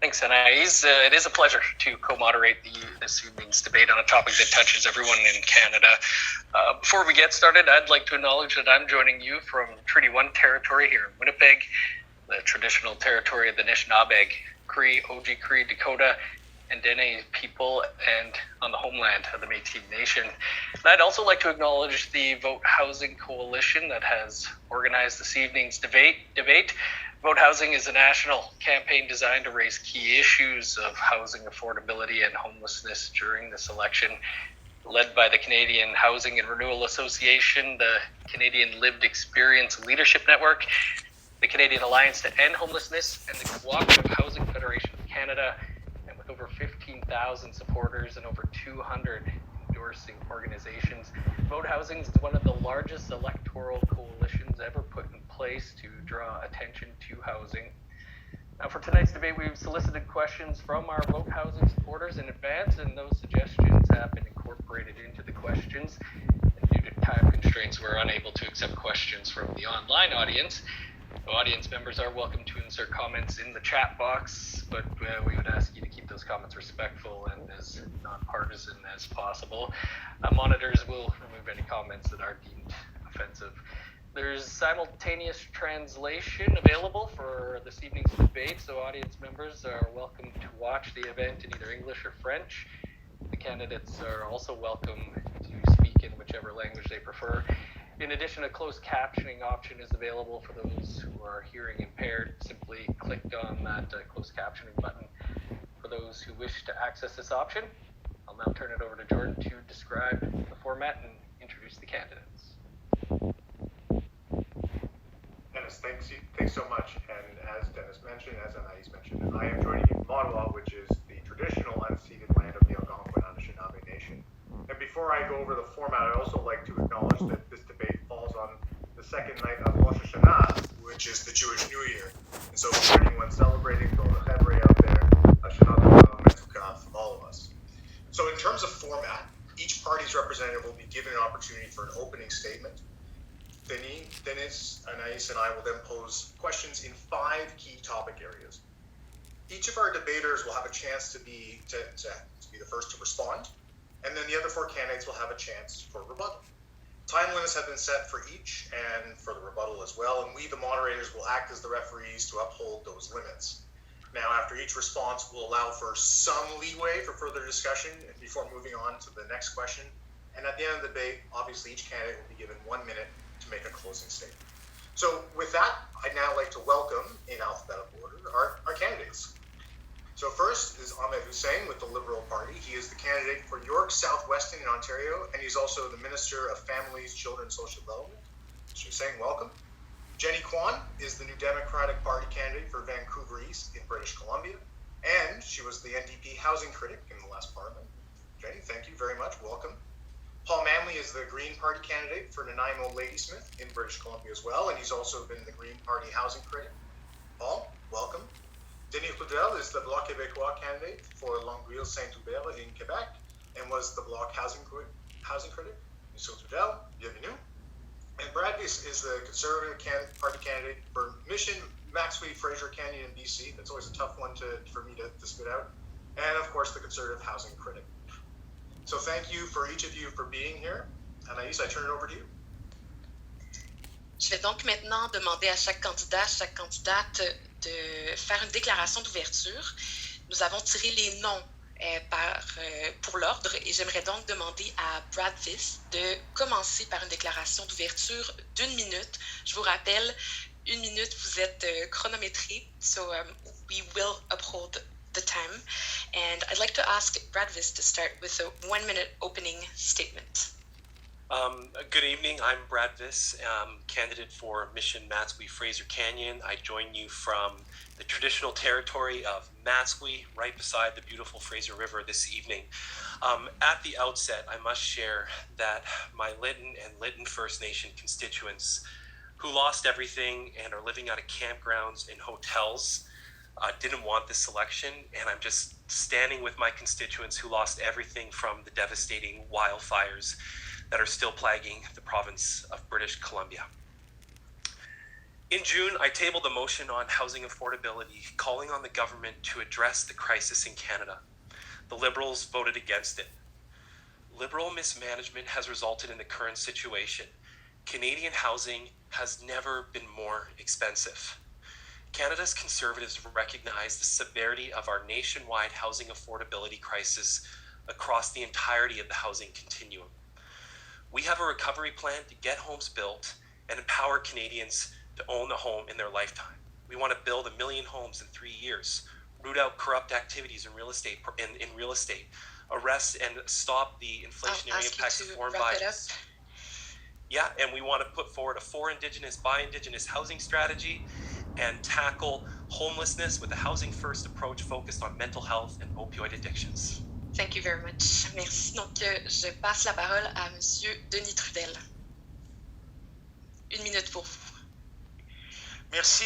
Thanks, Anais. It is a pleasure to co-moderate this evening's debate on a topic that touches everyone in Canada. Before we get started, I'd like to acknowledge that I'm joining you from Treaty 1 territory here in Winnipeg, the traditional territory of the Anishinaabe, Cree, Oji Cree, Dakota, and Dene people, and on the homeland of the Métis Nation. And I'd also like to acknowledge the Vote Housing Coalition that has organized this evening's debate. Vote Housing is a national campaign designed to raise key issues of housing affordability and homelessness during this election. Led by the Canadian Housing and Renewal Association, the Canadian Lived Experience Leadership Network, the Canadian Alliance to End Homelessness, and the Cooperative Housing Federation of Canada, and with over 15,000 supporters and over 200 endorsing organizations, Vote Housing is one of the largest electoral coalitions ever put in place to draw attention to housing. Now, for tonight's debate, we've solicited questions from our Vote Housing supporters in advance, and those suggestions have been incorporated into the questions. And due to time constraints, we're unable to accept questions from the online audience. Audience members are welcome to insert comments in the chat box, but we would ask you to keep those comments respectful and as non-partisan as possible. Monitors will remove any comments that are deemed offensive. There's simultaneous translation available for this evening's debate, so audience members are welcome to watch the event in either English or French. The candidates are also welcome to speak in whichever language they prefer. In addition, a closed captioning option is available for those who are hearing impaired. Simply click on that closed captioning button for those who wish to access this option. I'll now turn it over to Jordan to describe the format and introduce the candidates. Dennis, thanks so much. And as Dennis mentioned, as Anais mentioned, I am joining you from Ottawa, which is the traditional unceded land of the Algonquin Anishinaabe Nation. And before I go over the format, I'd also like to acknowledge that this debate falls on the second night of Rosh Hashanah, which is the Jewish New Year. And so for anyone celebrating, for the Hebrei out there, Hashanah Tova Metuka from all of us. So in terms of format, each party's representative will be given an opportunity for an opening statement. Dennis, Anais, and I will then pose questions in 5 key topic areas. Each of our debaters will have a chance to be the first to respond, and then the other 4 candidates will have a chance for rebuttal. Time limits have been set for each and for the rebuttal as well, and we, the moderators, will act as the referees to uphold those limits. Now, after each response, we'll allow for some leeway for further discussion before moving on to the next question. And at the end of the debate, obviously, each candidate will be given 1 minute to make a closing statement. So with that, I'd now like to welcome, in alphabetical order, our candidates. So first is Ahmed Hussein with the Liberal Party. He is the candidate for York South-Weston in Ontario, and he's also the Minister of Families, Children, and Social Development. Mr. Hussein, welcome. Jenny Kwan is the New Democratic Party candidate for Vancouver East in British Columbia, and she was the NDP housing critic in the last parliament. Jenny, thank you very much. Welcome. Paul Manley is the Green Party candidate for Nanaimo Ladysmith in British Columbia as well, and he's also been the Green Party housing critic. Paul, welcome. Denis Trudel is the Bloc Québécois candidate for Longueuil Saint-Hubert in Quebec and was the Bloc housing critic. Monsieur Trudel, bienvenue. And Brad is the Conservative Party candidate for Mission Maxwell Fraser Canyon in BC. That's always a tough one for me to spit out. And of course, the Conservative housing critic. So thank you for each of you for being here. Anaïs, I turn it over to you. Je vais donc maintenant demander à chaque candidat, chaque candidate de faire une déclaration d'ouverture. Nous avons tiré les noms pour l'ordre et j'aimerais donc demander à Brad Viss de commencer par une déclaration d'ouverture d'1 minute. Je vous rappelle, 1 minute, vous êtes chronométré, so we will uphold the time. And I'd like to ask Brad Viss to start with a 1 minute opening statement. Good evening, I'm Brad Viss, candidate for Mission Maxwell Fraser Canyon. I join you from the traditional territory of Maxwell, right beside the beautiful Fraser River this evening. At the outset, I must share that my Lytton and Lytton First Nation constituents who lost everything and are living out of campgrounds and hotels didn't want this election, and I'm just standing with my constituents who lost everything from the devastating wildfires that are still plaguing the province of British Columbia. In June, I tabled a motion on housing affordability, calling on the government to address the crisis in Canada. The Liberals voted against it. Liberal mismanagement has resulted in the current situation. Canadian housing has never been more expensive. Canada's Conservatives recognize the severity of our nationwide housing affordability crisis across the entirety of the housing continuum. We have a recovery plan to get homes built and empower Canadians to own a home in their lifetime. We want to build 1 million homes in 3 years, root out corrupt activities in real estate, arrest and stop the inflationary impacts of foreign buyers. Yeah, and we want to put forward a for Indigenous, by Indigenous housing strategy and tackle homelessness with a housing first approach focused on mental health and opioid addictions. Thank you very much. Merci. Donc, je passe la parole à Monsieur Denis Trudel. 1 minute pour vous. Merci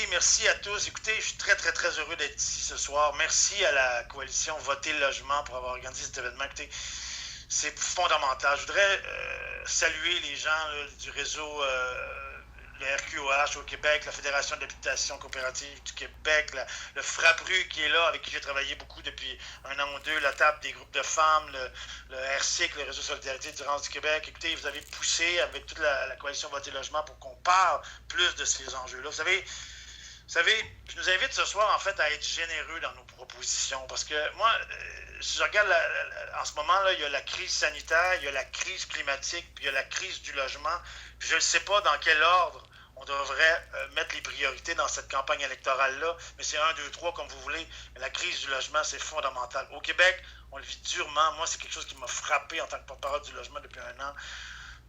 à tous. Écoutez, je suis très heureux d'être ici ce soir. Merci à la coalition Votez Logement pour avoir organisé cet événement. Écoutez, c'est fondamental. Je voudrais saluer les gens du réseau, le RQOH au Québec, la Fédération d'habitation coopérative du Québec, le FRAPRU qui est là, avec qui j'ai travaillé beaucoup depuis 1 an ou 2, la table des groupes de femmes, le RCIC, le réseau Solidarité d'urgence du Québec. Écoutez, vous avez poussé avec toute la coalition Votez Logement pour qu'on parle plus de ces enjeux-là. Vous savez, je nous invite ce soir, en fait, à être généreux dans nos propositions. Parce que moi, si je regarde en ce moment, là, il y a la crise sanitaire, il y a la crise climatique, puis il y a la crise du logement. Puis je ne sais pas dans quel ordre on devrait mettre les priorités dans cette campagne électorale-là. Mais c'est 1, 2, 3, comme vous voulez. Mais la crise du logement, c'est fondamental. Au Québec, on le vit durement. Moi, c'est quelque chose qui m'a frappé en tant que porte-parole du logement depuis 1 an.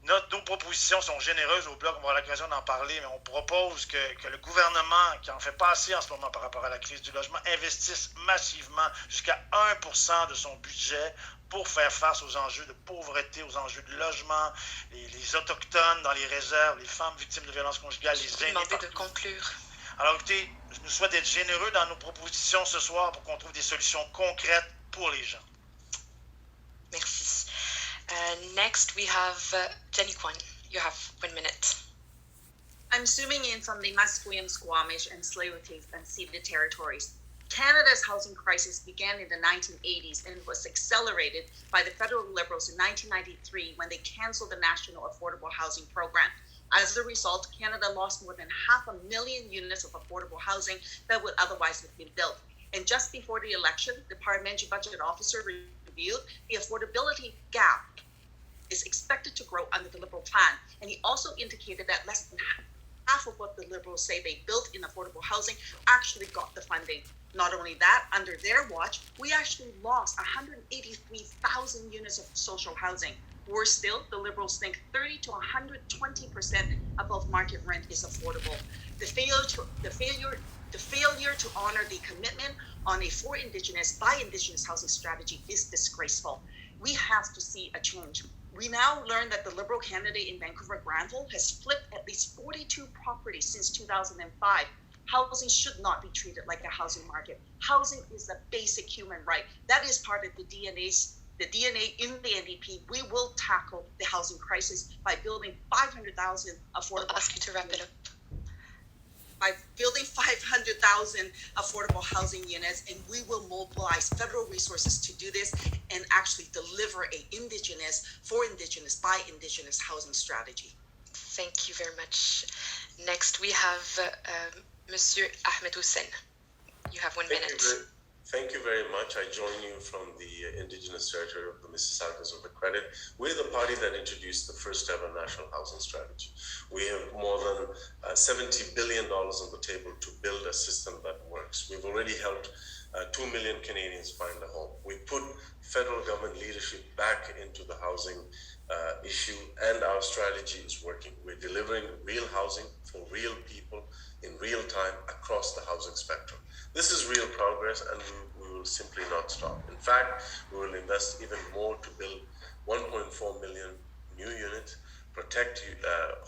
Nos propositions sont généreuses au Bloc, on va avoir l'occasion d'en parler, mais on propose que le gouvernement, qui en fait pas assez en ce moment par rapport à la crise du logement, investisse massivement jusqu'à 1% de son budget pour faire face aux enjeux de pauvreté, aux enjeux de logement, les Autochtones dans les réserves, les femmes victimes de violences conjugales, les aînés partout. De conclure. Alors écoutez, je nous souhaite d'être généreux dans nos propositions ce soir pour qu'on trouve des solutions concrètes pour les gens. Merci. Next, we have Jenny Kwan. You have 1 minute. I'm zooming in from the Musqueam, Squamish, and Tsleil-Waututh unceded territories. Canada's housing crisis began in the 1980s and was accelerated by the federal Liberals in 1993 when they canceled the National Affordable Housing Program. As a result, Canada lost more than 500,000 units of affordable housing that would otherwise have been built. And just before the election, the Parliamentary Budget Officer revealed the affordability gap is expected to grow under the Liberal plan. And he also indicated that less than half of what the Liberals say they built in affordable housing actually got the funding. Not only that, under their watch, we actually lost 183,000 units of social housing. Worse still, the Liberals think 30 to 120% above market rent is affordable. The failure to honor the commitment on a for Indigenous, by Indigenous housing strategy is disgraceful. We have to see a change. We now learn that the Liberal candidate in Vancouver Granville has flipped at least 42 properties since 2005. Housing should not be treated like a housing market. Housing is a basic human right. That is part of the DNA in the NDP. We will tackle the housing crisis by building 500,000 affordable. I'll ask you to wrap it up. By building 500,000 affordable housing units, and we will mobilize federal resources to do this and actually deliver a Indigenous, for Indigenous, by Indigenous housing strategy. Thank you very much. Next, we have Monsieur Ahmed Hussein. You have 1 minute. Thank you very much. I join you from the Indigenous territory of the Mississaugas of the Credit. We're the party that introduced the first ever national housing strategy. We have more than $70 billion on the table to build a system that works. We've already helped 2 million Canadians find a home. We put federal government leadership back into the housing issue, and our strategy is working. We're delivering real housing for real people in real time across the housing spectrum. This is real progress, and we will simply not stop. In fact, we will invest even more to build 1.4 million new units, protect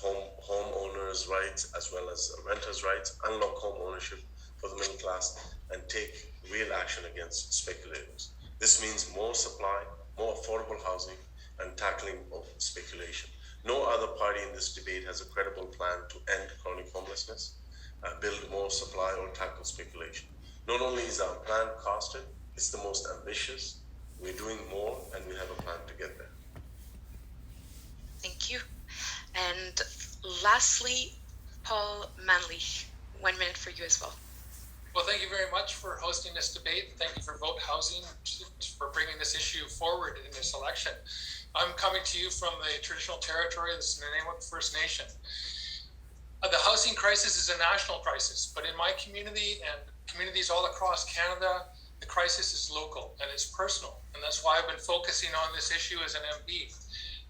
homeowners' rights as well as renters' rights, unlock home ownership for the middle class, and take real action against speculators. This means more supply, more affordable housing, and tackling of speculation. No other party in this debate has a credible plan to end chronic homelessness. build more supply or tackle speculation. Not only is our plan costed, it's the most ambitious. We're doing more, and we have a plan to get there. Thank you. And lastly, Paul Manley, 1 minute for you as well. Well, thank you very much for hosting this debate. Thank you for Vote Housing for bringing this issue forward in this election. I'm coming to you from the traditional territory, the Nanaimot First Nation. The housing crisis is a national crisis, but in my community and communities all across Canada, the crisis is local and it's personal. And that's why I've been focusing on this issue as an MP.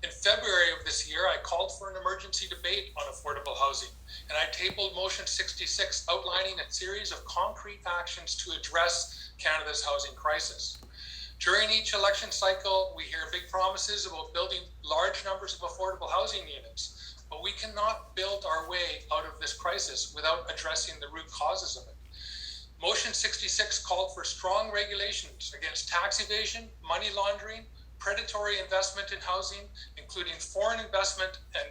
In February of this year, I called for an emergency debate on affordable housing, and I tabled Motion 66 outlining a series of concrete actions to address Canada's housing crisis. During each election cycle, we hear big promises about building large numbers of affordable housing units, but we cannot build our way out of this crisis without addressing the root causes of it. Motion 66 called for strong regulations against tax evasion, money laundering, predatory investment in housing, including foreign investment and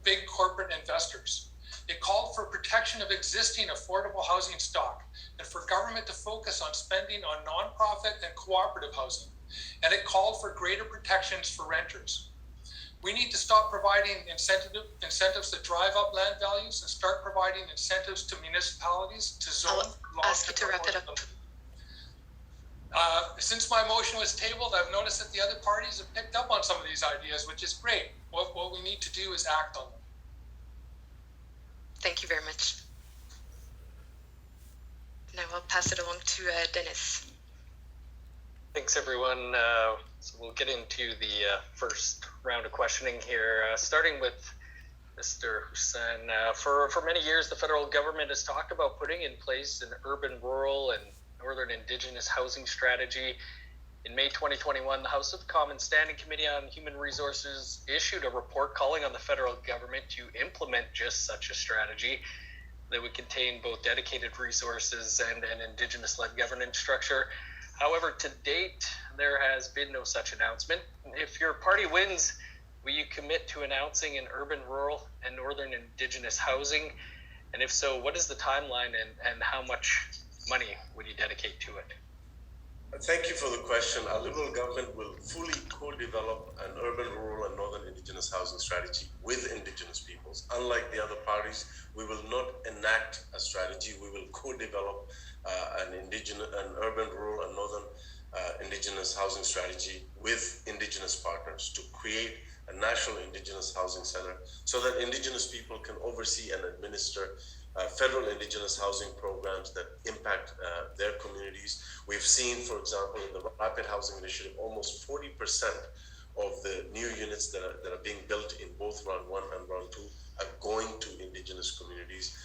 big corporate investors. It called for protection of existing affordable housing stock and for government to focus on spending on nonprofit and cooperative housing. And it called for greater protections for renters. We need to stop providing incentives that drive up land values and start providing incentives to municipalities to zone. I'll ask you to wrap it up. Since my motion was tabled, I've noticed that the other parties have picked up on some of these ideas, which is great. What we need to do is act on them. Thank you very much. Now I'll pass it along to Dennis. Thanks, everyone. So we'll get into the first round of questioning here, starting with Mr. Hussain. For many years, the federal government has talked about putting in place an urban, rural, and Northern Indigenous housing strategy. In May 2021, the House of Commons Standing Committee on Human Resources issued a report calling on the federal government to implement just such a strategy that would contain both dedicated resources and an Indigenous-led governance structure. However, to date, there has been no such announcement. If your party wins, will you commit to announcing an urban, rural, and Northern Indigenous housing? And if so, what is the timeline and how much money would you dedicate to it? Thank you for the question. Our Liberal government will fully co-develop an urban, rural, and Northern Indigenous housing strategy with Indigenous peoples. Unlike the other parties, we will not enact a strategy. We will co-develop an urban, rural, and Northern Indigenous housing strategy with Indigenous partners to create a national Indigenous housing center so that Indigenous people can oversee and administer federal Indigenous housing programs that impact their communities. We've seen, for example, in the Rapid Housing Initiative, almost 40% of the new units that are being built in both Round 1 and Round 2 are going to Indigenous communities.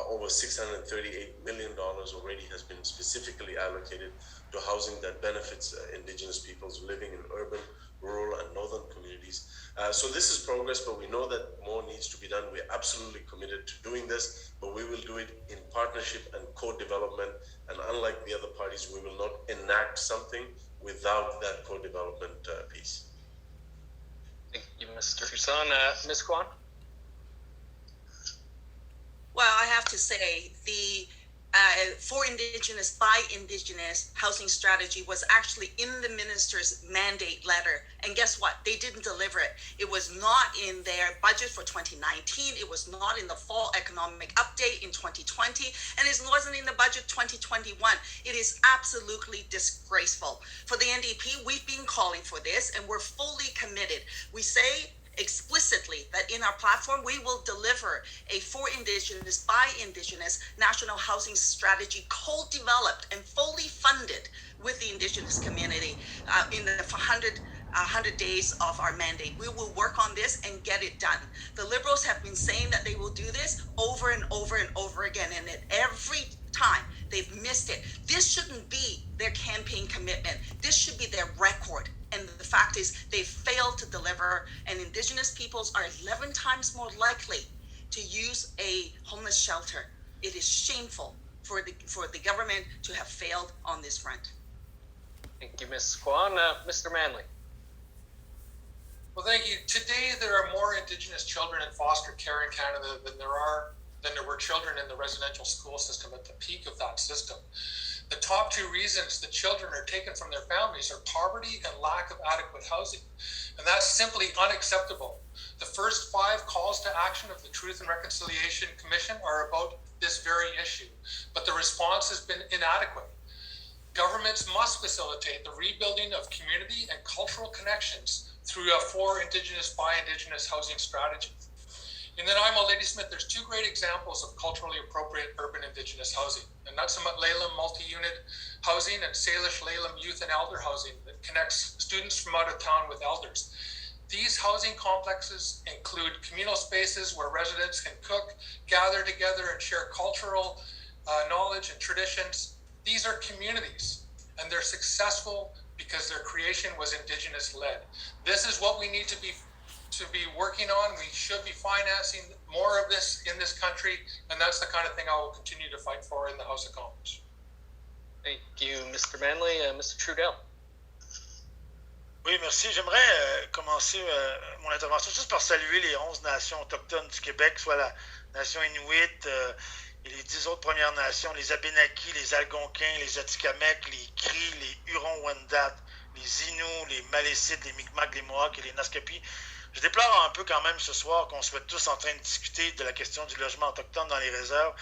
Over $638 million already has been specifically allocated to housing that benefits Indigenous peoples living in urban, rural, and northern communities. So this is progress, but we know that more needs to be done. We're absolutely committed to doing this, but we will do it in partnership and co-development. And unlike the other parties, we will not enact something without that co-development piece. Thank you, Mr. Hussain. Ms. Kwan? Well, I have to say the for Indigenous, by Indigenous housing strategy was actually in the minister's mandate letter. And guess what? They didn't deliver it. It was not in their budget for 2019. It was not in the fall economic update in 2020. And it wasn't in the budget 2021. It is absolutely disgraceful. For the NDP, we've been calling for this and we're fully committed. We say explicitly that in our platform, we will deliver a for Indigenous, by Indigenous national housing strategy co-developed and fully funded with the Indigenous community in the 100 days of our mandate. We will work on this and get it done. The Liberals have been saying that they will do this over and over and over again, and at every time they've missed it. This shouldn't be their campaign commitment. This should be their record. And the fact is they've failed to deliver, and Indigenous peoples are 11 times more likely to use a homeless shelter. It is shameful for the government to have failed on this front. Thank you, Ms. Kwan. Mr. Manley? Well, thank you. Today, there are more Indigenous children in foster care in Canada than there than there were children in the residential school system at the peak of that system. The top two reasons the children are taken from their families are poverty and lack of adequate housing. And that's simply unacceptable. The first 5 calls to action of the Truth and Reconciliation Commission are about this very issue, but the response has been inadequate. Governments must facilitate the rebuilding of community and cultural connections through a for Indigenous by Indigenous housing strategy. In Nanaimo, Ladysmith, there's 2 great examples of culturally appropriate urban Indigenous housing. And Nutsumat Lalem multi-unit housing and Salish Lalem youth and elder housing that connects students from out of town with elders. These housing complexes include communal spaces where residents can cook, gather together, and share cultural knowledge and traditions. These are communities, and they're successful because their creation was Indigenous-led. This is what we need to be working on. We should be financing more of this in this country, and that's the kind of thing I will continue to fight for in the House of Commons. Thank you, Mr. Manley. Mr. Trudell. Oui, merci. J'aimerais commencer mon intervention juste par saluer les 11 nations autochtones du Québec, soit la nation Inuit et les 10 autres Premières Nations, les Abénakis, les Algonquins, les Atikamekw, les Cris, les Hurons-Wendat, les Inuits, les Malécites, les Mi'kmaq, les Mohawks et les Naskapi. Je déplore un peu quand même ce soir qu'on soit tous en train de discuter de la question du logement autochtone dans les réserves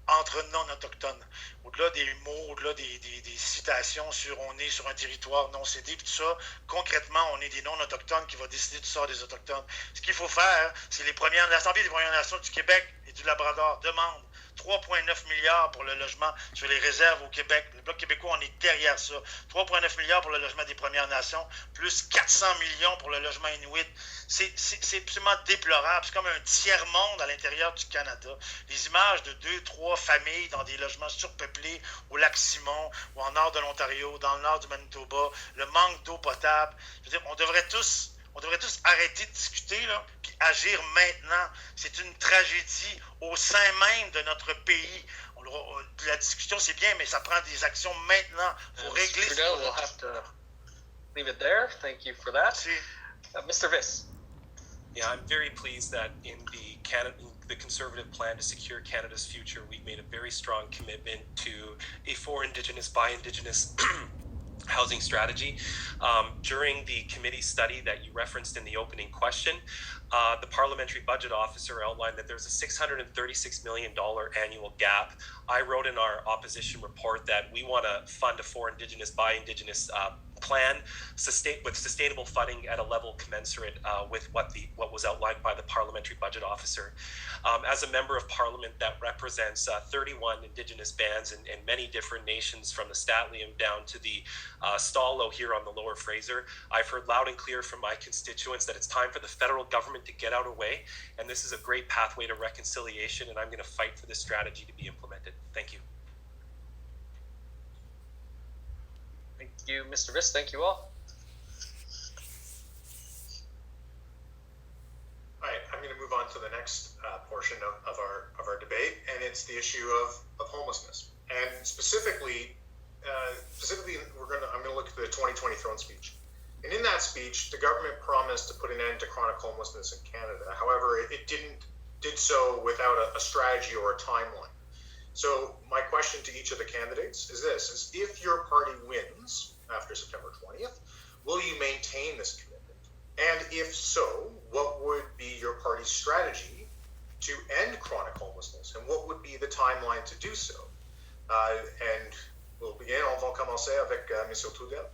entre non-autochtones. Au-delà des mots, au-delà des citations sur on est sur un territoire non cédé, tout ça, concrètement, on est des non-autochtones qui vont décider du sort des autochtones. Ce qu'il faut faire, c'est l'Assemblée des Premières Nations du Québec et du Labrador demande 3,9 milliards pour le logement sur les réserves au Québec. Le Bloc québécois, on est derrière ça. 3,9 milliards pour le logement des Premières Nations, plus 400 millions pour le logement Inuit. C'est absolument déplorable. C'est comme un tiers-monde à l'intérieur du Canada. Les images de 2-3 familles dans des logements surpeuplés au lac Simon ou en nord de l'Ontario, dans le nord du Manitoba, le manque d'eau potable. Je veux dire, on devrait tous arrêter de discuter là, puis agir maintenant. C'est une tragédie au sein même de notre pays. La discussion, c'est bien, mais ça prend des actions maintenant. Il faut régler ce problème. We'll have to leave it there. Thank you for that. Mr. Viss. Yeah, I'm very pleased that in the Conservative plan to secure Canada's future, we've made a very strong commitment to a for Indigenous by Indigenous housing strategy. During the committee study that you referenced in the opening question, the parliamentary budget officer outlined that there's a $636 million annual gap. I wrote in our opposition report that we want to fund a for Indigenous by Indigenous plan with sustainable funding at a level commensurate with what was outlined by the parliamentary budget officer. As a member of parliament that represents 31 Indigenous bands and many different nations from the Statlium down to the Stalo here on the Lower Fraser, I've heard loud and clear from my constituents that it's time for the federal government to get out of the way, and this is a great pathway to reconciliation, and I'm going to fight for this strategy to be implemented. Thank you. Thank you, Mr. Viss. Thank you all. All right, I'm going to move on to the next portion of our debate, and it's the issue of homelessness. And specifically, I'm going to look at the 2020 throne speech. And in that speech, the government promised to put an end to chronic homelessness in Canada. However, it did so without a strategy or a timeline. So my question to each of the candidates is this: is if your party wins after September 20th, will you maintain this commitment? And if so, what would be your party's strategy to end chronic homelessness? And what would be the timeline to do so? And we'll begin, on va commencer avec M. Trudell.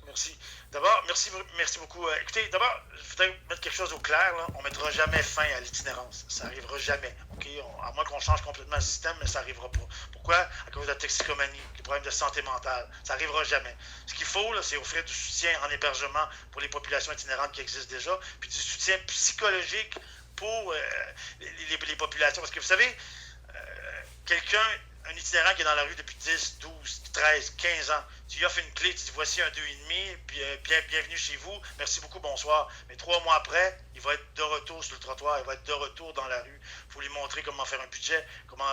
Merci. D'abord, merci beaucoup. Écoutez, d'abord, je voudrais mettre quelque chose au clair. Là. On ne mettra jamais fin à l'itinérance. Ça n'arrivera jamais. Okay? À moins qu'on change complètement le système, mais ça n'arrivera pas. Pourquoi? À cause de la toxicomanie, des problèmes de santé mentale. Ça n'arrivera jamais. Ce qu'il faut, là, c'est offrir du soutien en hébergement pour les populations itinérantes qui existent déjà, puis du soutien psychologique pour les populations. Parce que vous savez, un itinérant qui est dans la rue depuis 10, 12, 13, 15 ans, tu lui offres une clé, tu dis voici un 2,5, puis bienvenue chez vous, merci beaucoup, bonsoir. Mais 3 mois après, il va être de retour sur le trottoir, il va être de retour dans la rue. Il faut lui montrer comment faire un budget, comment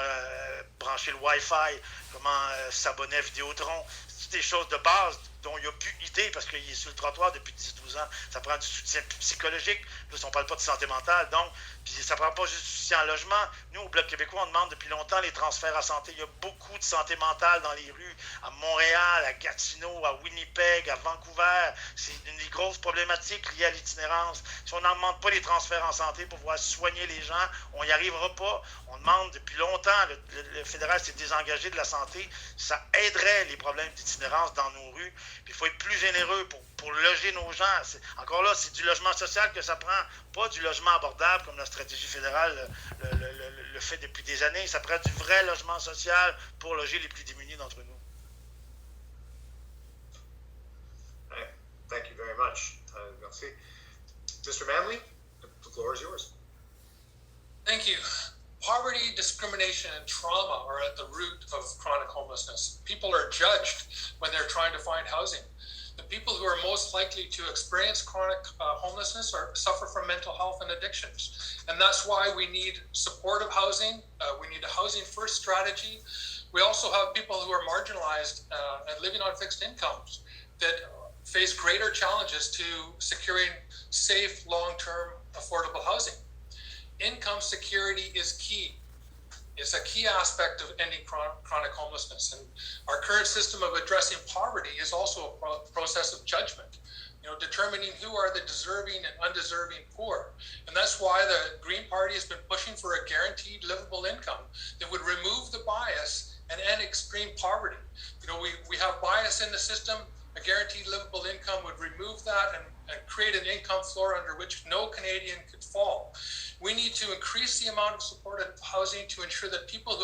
brancher le Wi-Fi, comment s'abonner à Vidéotron. C'est toutes des choses de base dont il n'y a plus idée parce qu'il est sur le trottoir depuis 10-12 ans. Ça prend du soutien psychologique. Plus, on ne parle pas de santé mentale. Donc, puis ça ne prend pas juste du soutien en logement. Nous, au Bloc québécois, on demande depuis longtemps les transferts à santé. Il y a beaucoup de santé mentale dans les rues, à Montréal, à Gatineau, à Winnipeg, à Vancouver. C'est une des grosses problématiques liées à l'itinérance. Si on n'en demande pas les transferts en santé pour pouvoir soigner les gens, on n'y arrivera pas. On demande depuis longtemps, le fédéral s'est désengagé de la santé. Ça aiderait les problèmes d'itinérance dans nos rues. Puis il faut être plus généreux pour loger nos gens. Encore là, c'est du logement social que ça prend, pas du logement abordable comme la stratégie fédérale le fait depuis des années. Ça prend du vrai logement social pour loger les plus démunis d'entre nous. Thank you very much. Merci. Mr. Manley, the floor is yours. Thank you. Poverty, discrimination, and trauma are at the root of chronic homelessness. People are judged when they're trying to find housing. The people who are most likely to experience chronic homelessness suffer from mental health and addictions. And that's why we need supportive housing. We need a housing first strategy. We also have people who are marginalized and living on fixed incomes that face greater challenges to securing safe, long-term, affordable housing. Income security is key. It's a key aspect of ending chronic homelessness. And our current system of addressing poverty is also a process of judgment, determining who are the deserving and undeserving poor. And that's why the Green Party has been pushing for a guaranteed livable income that would remove the bias and end extreme poverty. We have bias in the system. A guaranteed livable income would remove that and create an income floor under which no Canadian could fall. We need to increase the amount of supported housing to ensure that people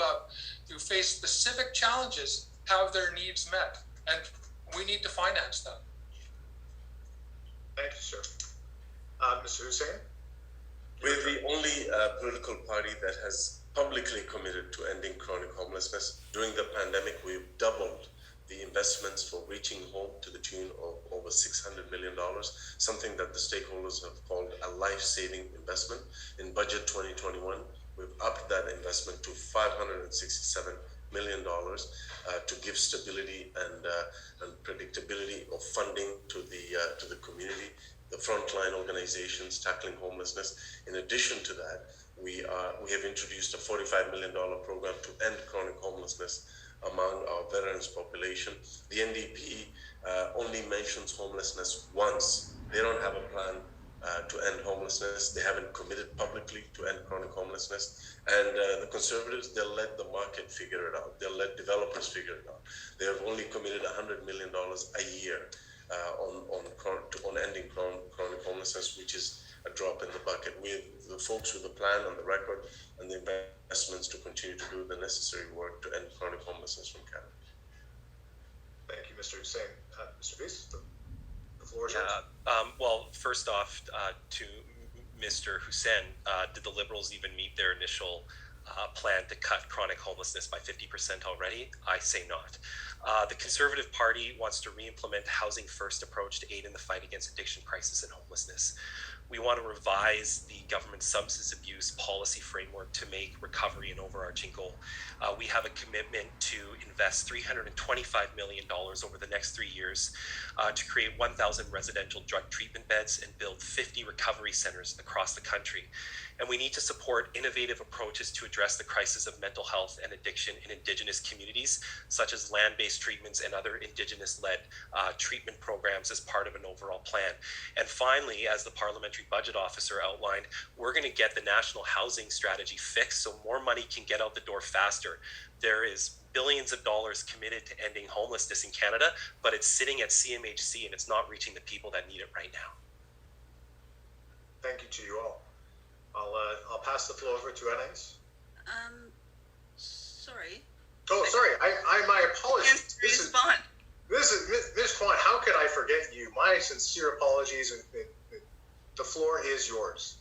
who face specific challenges have their needs met, and we need to finance that. Thank you, sir. Mr. Hussein? We're the only political party that has publicly committed to ending chronic homelessness. During the pandemic, we've doubled the investments for reaching home to the tune of over $600 million, something that the stakeholders have called a life-saving investment. In budget 2021, we've upped that investment to $567 million to give stability and predictability of funding to the community, the frontline organizations tackling homelessness. In addition to that, we have introduced a $45 million program to end chronic homelessness among our veterans population. The NDP only mentions homelessness once. They don't have a plan to end homelessness. They haven't committed publicly to end chronic homelessness. And the Conservatives, they'll let the market figure it out. They'll let developers figure it out. They have only committed $100 million a year on ending chronic homelessness, which is a drop in the bucket. We have the folks with the plan on the record and the investments to continue to do the necessary work to end chronic homelessness from Canada. Thank you, Mr. Hussein. Mr. Weiss, the floor is yours. Well, first off, to Mr. Hussein, did the Liberals even meet their initial plan to cut chronic homelessness by 50% already? I say not. The Conservative Party wants to re-implement a housing first approach to aid in the fight against addiction, crisis, and homelessness. We want to revise the government substance abuse policy framework to make recovery an overarching goal. We have a commitment to invest $325 million over the next 3 years to create 1,000 residential drug treatment beds and build 50 recovery centers across the country. And we need to support innovative approaches to address the crisis of mental health and addiction in Indigenous communities, such as land-based treatments and other Indigenous-led treatment programs as part of an overall plan. And finally, as the Parliamentary Budget Officer outlined, we're going to get the national housing strategy fixed so more money can get out the door faster. There is billions of dollars committed to ending homelessness in Canada, but it's sitting at CMHC and it's not reaching the people that need it right now. Thank you to you all. I'll pass the floor over to Anaïs. Sorry. Oh, sorry. I my apologies. Can't respond. This is Ms. Kwan. How could I forget you? My sincere apologies. The floor is yours.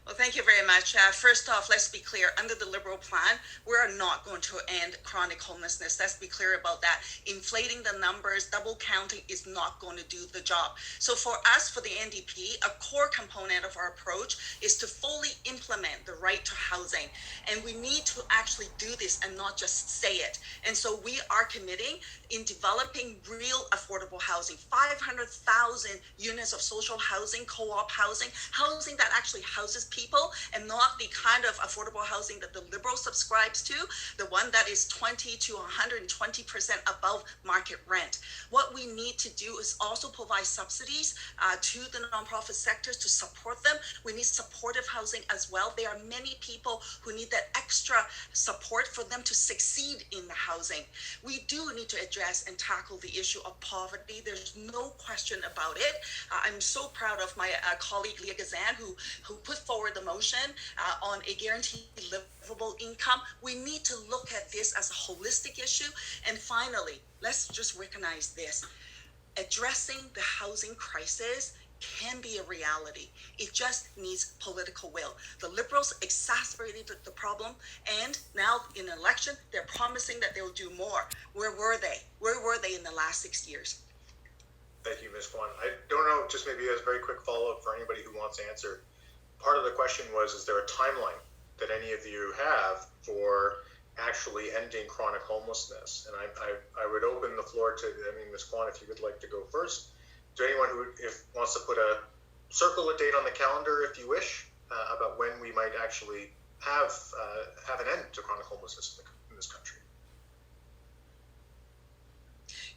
Well, thank you very much. First off, let's be clear. Under the Liberal plan, we are not going to end chronic homelessness. Let's be clear about that. Inflating the numbers, double counting is not going to do the job. So for us, for the NDP, a core component of our approach is to fully implement the right to housing. And we need to actually do this and not just say it. And so we are committing in developing real affordable housing, 500,000 units of social housing, co-op housing, housing that actually houses people and not the kind of affordable housing that the Liberal subscribes to, the one that is 20 to 120% above market rent. What we need to do is also provide subsidies to the nonprofit sectors to support them. We need supportive housing as well. There are many people who need that extra support for them to succeed in the housing. We do need to address and tackle the issue of poverty. There's no question about it. I'm so proud of my colleague Leah Gazan who put forward the motion on a guaranteed livable income. We need to look at this as a holistic issue. And finally, let's just recognize this. Addressing the housing crisis can be a reality. It just needs political will. The Liberals exacerbated the problem, and now in an election, they're promising that they'll do more. Where were they? Where were they in the last 6 years? Thank you, Ms. Kwan. I don't know, just maybe as a very quick follow-up for anybody who wants to answer. Part of the question was, is there a timeline that any of you have for actually ending chronic homelessness? And I would open the floor to, Ms. Kwan, if you would like to go first. To anyone who wants to put circle a date on the calendar, if you wish, about when we might actually have an end to chronic homelessness in this country.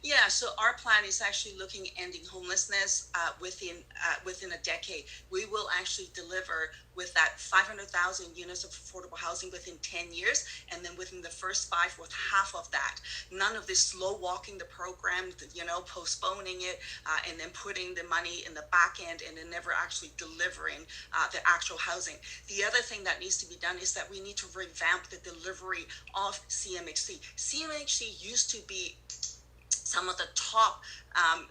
Yeah, so our plan is actually looking at ending homelessness within a decade. We will actually deliver with that 500,000 units of affordable housing within 10 years, and then within the first 5 with half of that. None of this slow walking the program, postponing it, and then putting the money in the back end and then never actually delivering the actual housing. The other thing that needs to be done is that we need to revamp the delivery of CMHC. CMHC used to be some of the top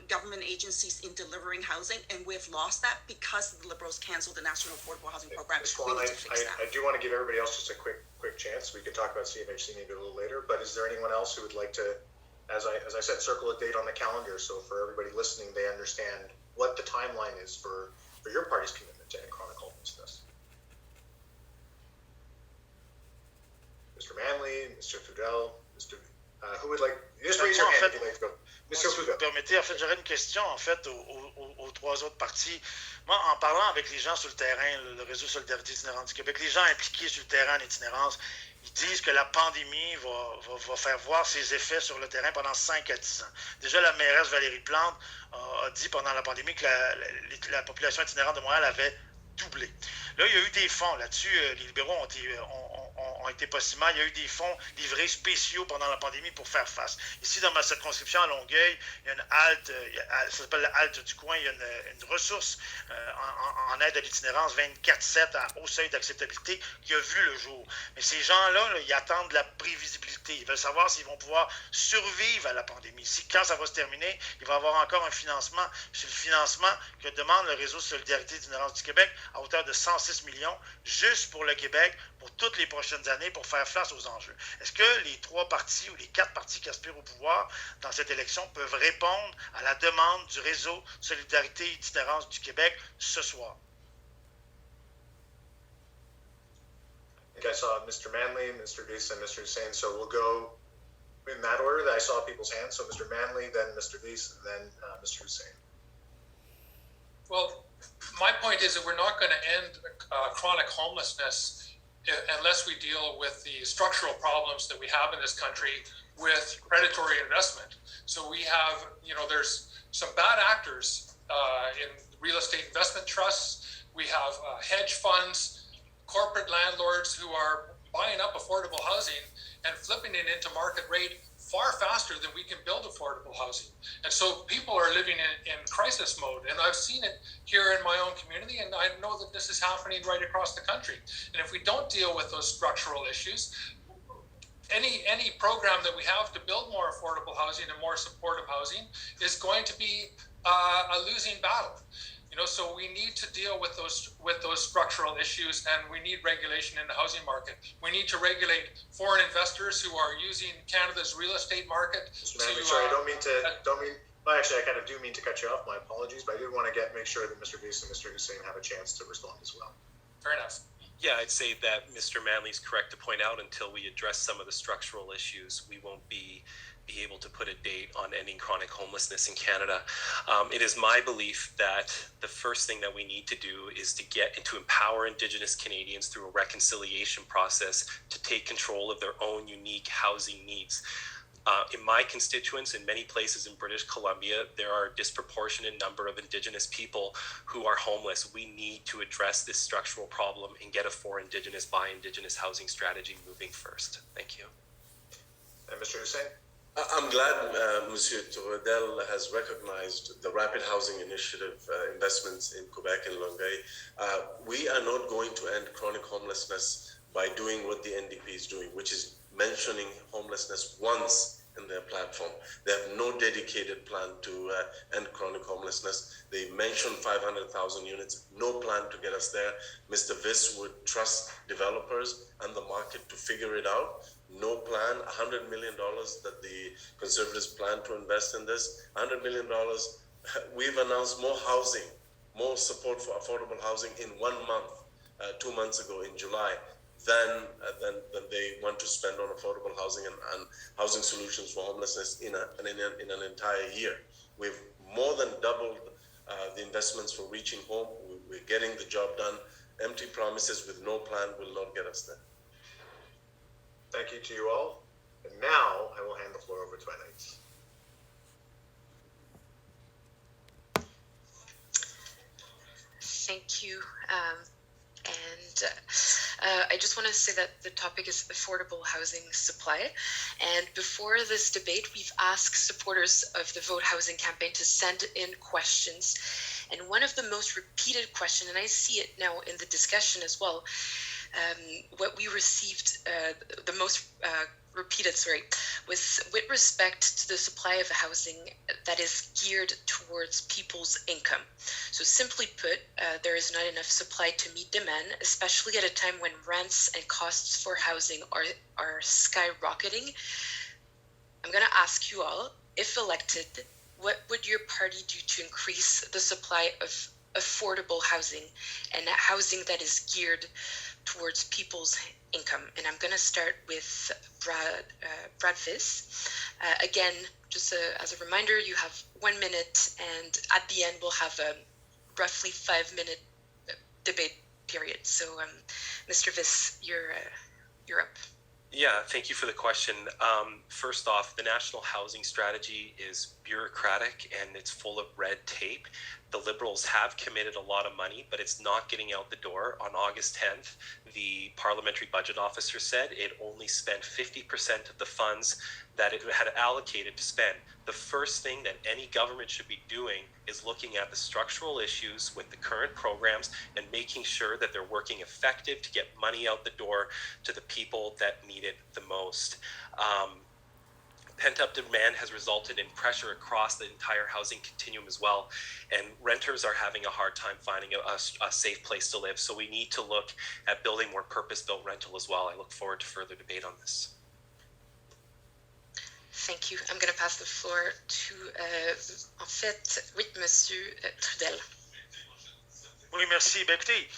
government agencies in delivering housing, and we've lost that because the Liberals canceled the National Affordable Housing Program. Swan, I do want to give everybody else just a quick chance. We could talk about CMHC maybe a little later, but is there anyone else who would like to, as I said, circle a date on the calendar so for everybody listening, they understand what the timeline is for your party's commitment to end chronic homelessness? Mr. Manley, Mr. Fudel, who would like, just raise your hand if you'd like to go. Si vous me permettez, en fait, j'aurais une question en fait aux trois autres partis. Moi, en parlant avec les gens sur le terrain, le réseau Solidarité itinérante du Québec, les gens impliqués sur le terrain en itinérance, ils disent que la pandémie va faire voir ses effets sur le terrain pendant 5 à 10 ans. Déjà, la mairesse Valérie Plante a dit pendant la pandémie que la population itinérante de Montréal avait doublé. Là, il y a eu des fonds là-dessus. Les libéraux ont été possiblement. Il y a eu des fonds livrés spéciaux pendant la pandémie pour faire face. Ici, dans ma circonscription à Longueuil, il y a une halte, ça s'appelle la halte du coin. Il y a une ressource en aide à l'itinérance 24/7 à haut seuil d'acceptabilité qui a vu le jour. Mais ces gens-là, ils attendent de la prévisibilité. Ils veulent savoir s'ils vont pouvoir survivre à la pandémie. Quand ça va se terminer, il va y avoir encore un financement. C'est le financement que demande le réseau Solidarité itinérance du Québec à hauteur de 106 millions juste pour le Québec pour toutes les prochaines années pour faire face aux enjeux. Est-ce que les 3 partis ou les 4 partis qui aspirent au pouvoir dans cette élection peuvent répondre à la demande du réseau Solidarité itinérance du Québec ce soir? I think I saw Mr. Manley, Mr. Deese, and Mr. Hussain, so we'll go in that order that I saw people's hands. So Mr. Manley, then Mr. Deese, and then Mr. Hussain. Well, my point is that we're not going to end chronic homelessness unless we deal with the structural problems that we have in this country with predatory investment. So we have, there's some bad actors in real estate investment trusts. We have hedge funds, corporate landlords who are buying up affordable housing and flipping it into market rate far faster than we can build affordable housing. And so people are living in crisis mode. And I've seen it here in my own community, and I know that this is happening right across the country. And if we don't deal with those structural issues, any program that we have to build more affordable housing and more supportive housing is going to be a losing battle. So we need to deal with those structural issues, and we need regulation in the housing market. We need to regulate foreign investors who are using Canada's real estate market. Mr. Manley, sorry, well, actually, I kind of do mean to cut you off. My apologies, but I did want to make sure that Mr. Goose and Mr. Hussein have a chance to respond as well. Fair enough. Yeah, I'd say that Mr. Manley's correct to point out until we address some of the structural issues, we won't be able to put a date on ending chronic homelessness in Canada. It is my belief that the first thing that we need to do is to empower Indigenous Canadians through a reconciliation process to take control of their own unique housing needs. In my constituents, in many places in British Columbia, there are a disproportionate number of Indigenous people who are homeless. We need to address this structural problem and get a for Indigenous, by Indigenous housing strategy moving first. Thank you. And Mr. Hussein? I'm glad Monsieur Tourdel has recognized the Rapid Housing Initiative investments in Quebec and Longueuil. We are not going to end chronic homelessness by doing what the NDP is doing, which is mentioning homelessness once in their platform. They have no dedicated plan to end chronic homelessness. They mentioned 500,000 units, no plan to get us there. Mr. Viss would trust developers and the market to figure it out. No plan, $100 million that the Conservatives plan to invest in this. $100 million, we've announced more housing, more support for affordable housing in 1 month, 2 months ago in July, than they want to spend on affordable housing and housing solutions for homelessness in an entire year. We've more than doubled the investments for reaching home. We're getting the job done. Empty promises with no plan will not get us there. Thank you to you all. And now I will hand the floor over to my knights. Thank you. I just want to say that the topic is affordable housing supply. And before this debate, we've asked supporters of the Vote Housing campaign to send in questions. And one of the most repeated questions, and I see it now in the discussion as well, what we received the most repeated, was with respect to the supply of housing that is geared towards people's income. So simply put, there is not enough supply to meet demand, especially at a time when rents and costs for housing are skyrocketing. I'm going to ask you all, if elected, what would your party do to increase the supply of affordable housing and housing that is geared towards people's income? And I'm going to start with Brad Viss. Again, just as a reminder, you have 1 minute, and at the end we'll have a roughly 5-minute debate period. So, Mr. Viss, you're up. Yeah, thank you for the question. First off, the National Housing Strategy is bureaucratic and it's full of red tape. The Liberals have committed a lot of money, but it's not getting out the door. On August 10th, the Parliamentary Budget Officer said it only spent 50% of the funds that it had allocated to spend. The first thing that any government should be doing is looking at the structural issues with the current programs and making sure that they're working effective to get money out the door to the people that need it the most. Pent-up demand has resulted in pressure across the entire housing continuum as well, and renters are having a hard time finding a safe place to live. So we need to look at building more purpose-built rental as well. I look forward to further debate on this. Thank you. I'm going to pass the floor to, en fait, oui, Monsieur Trudel. Oui, merci. Ben, écoutez,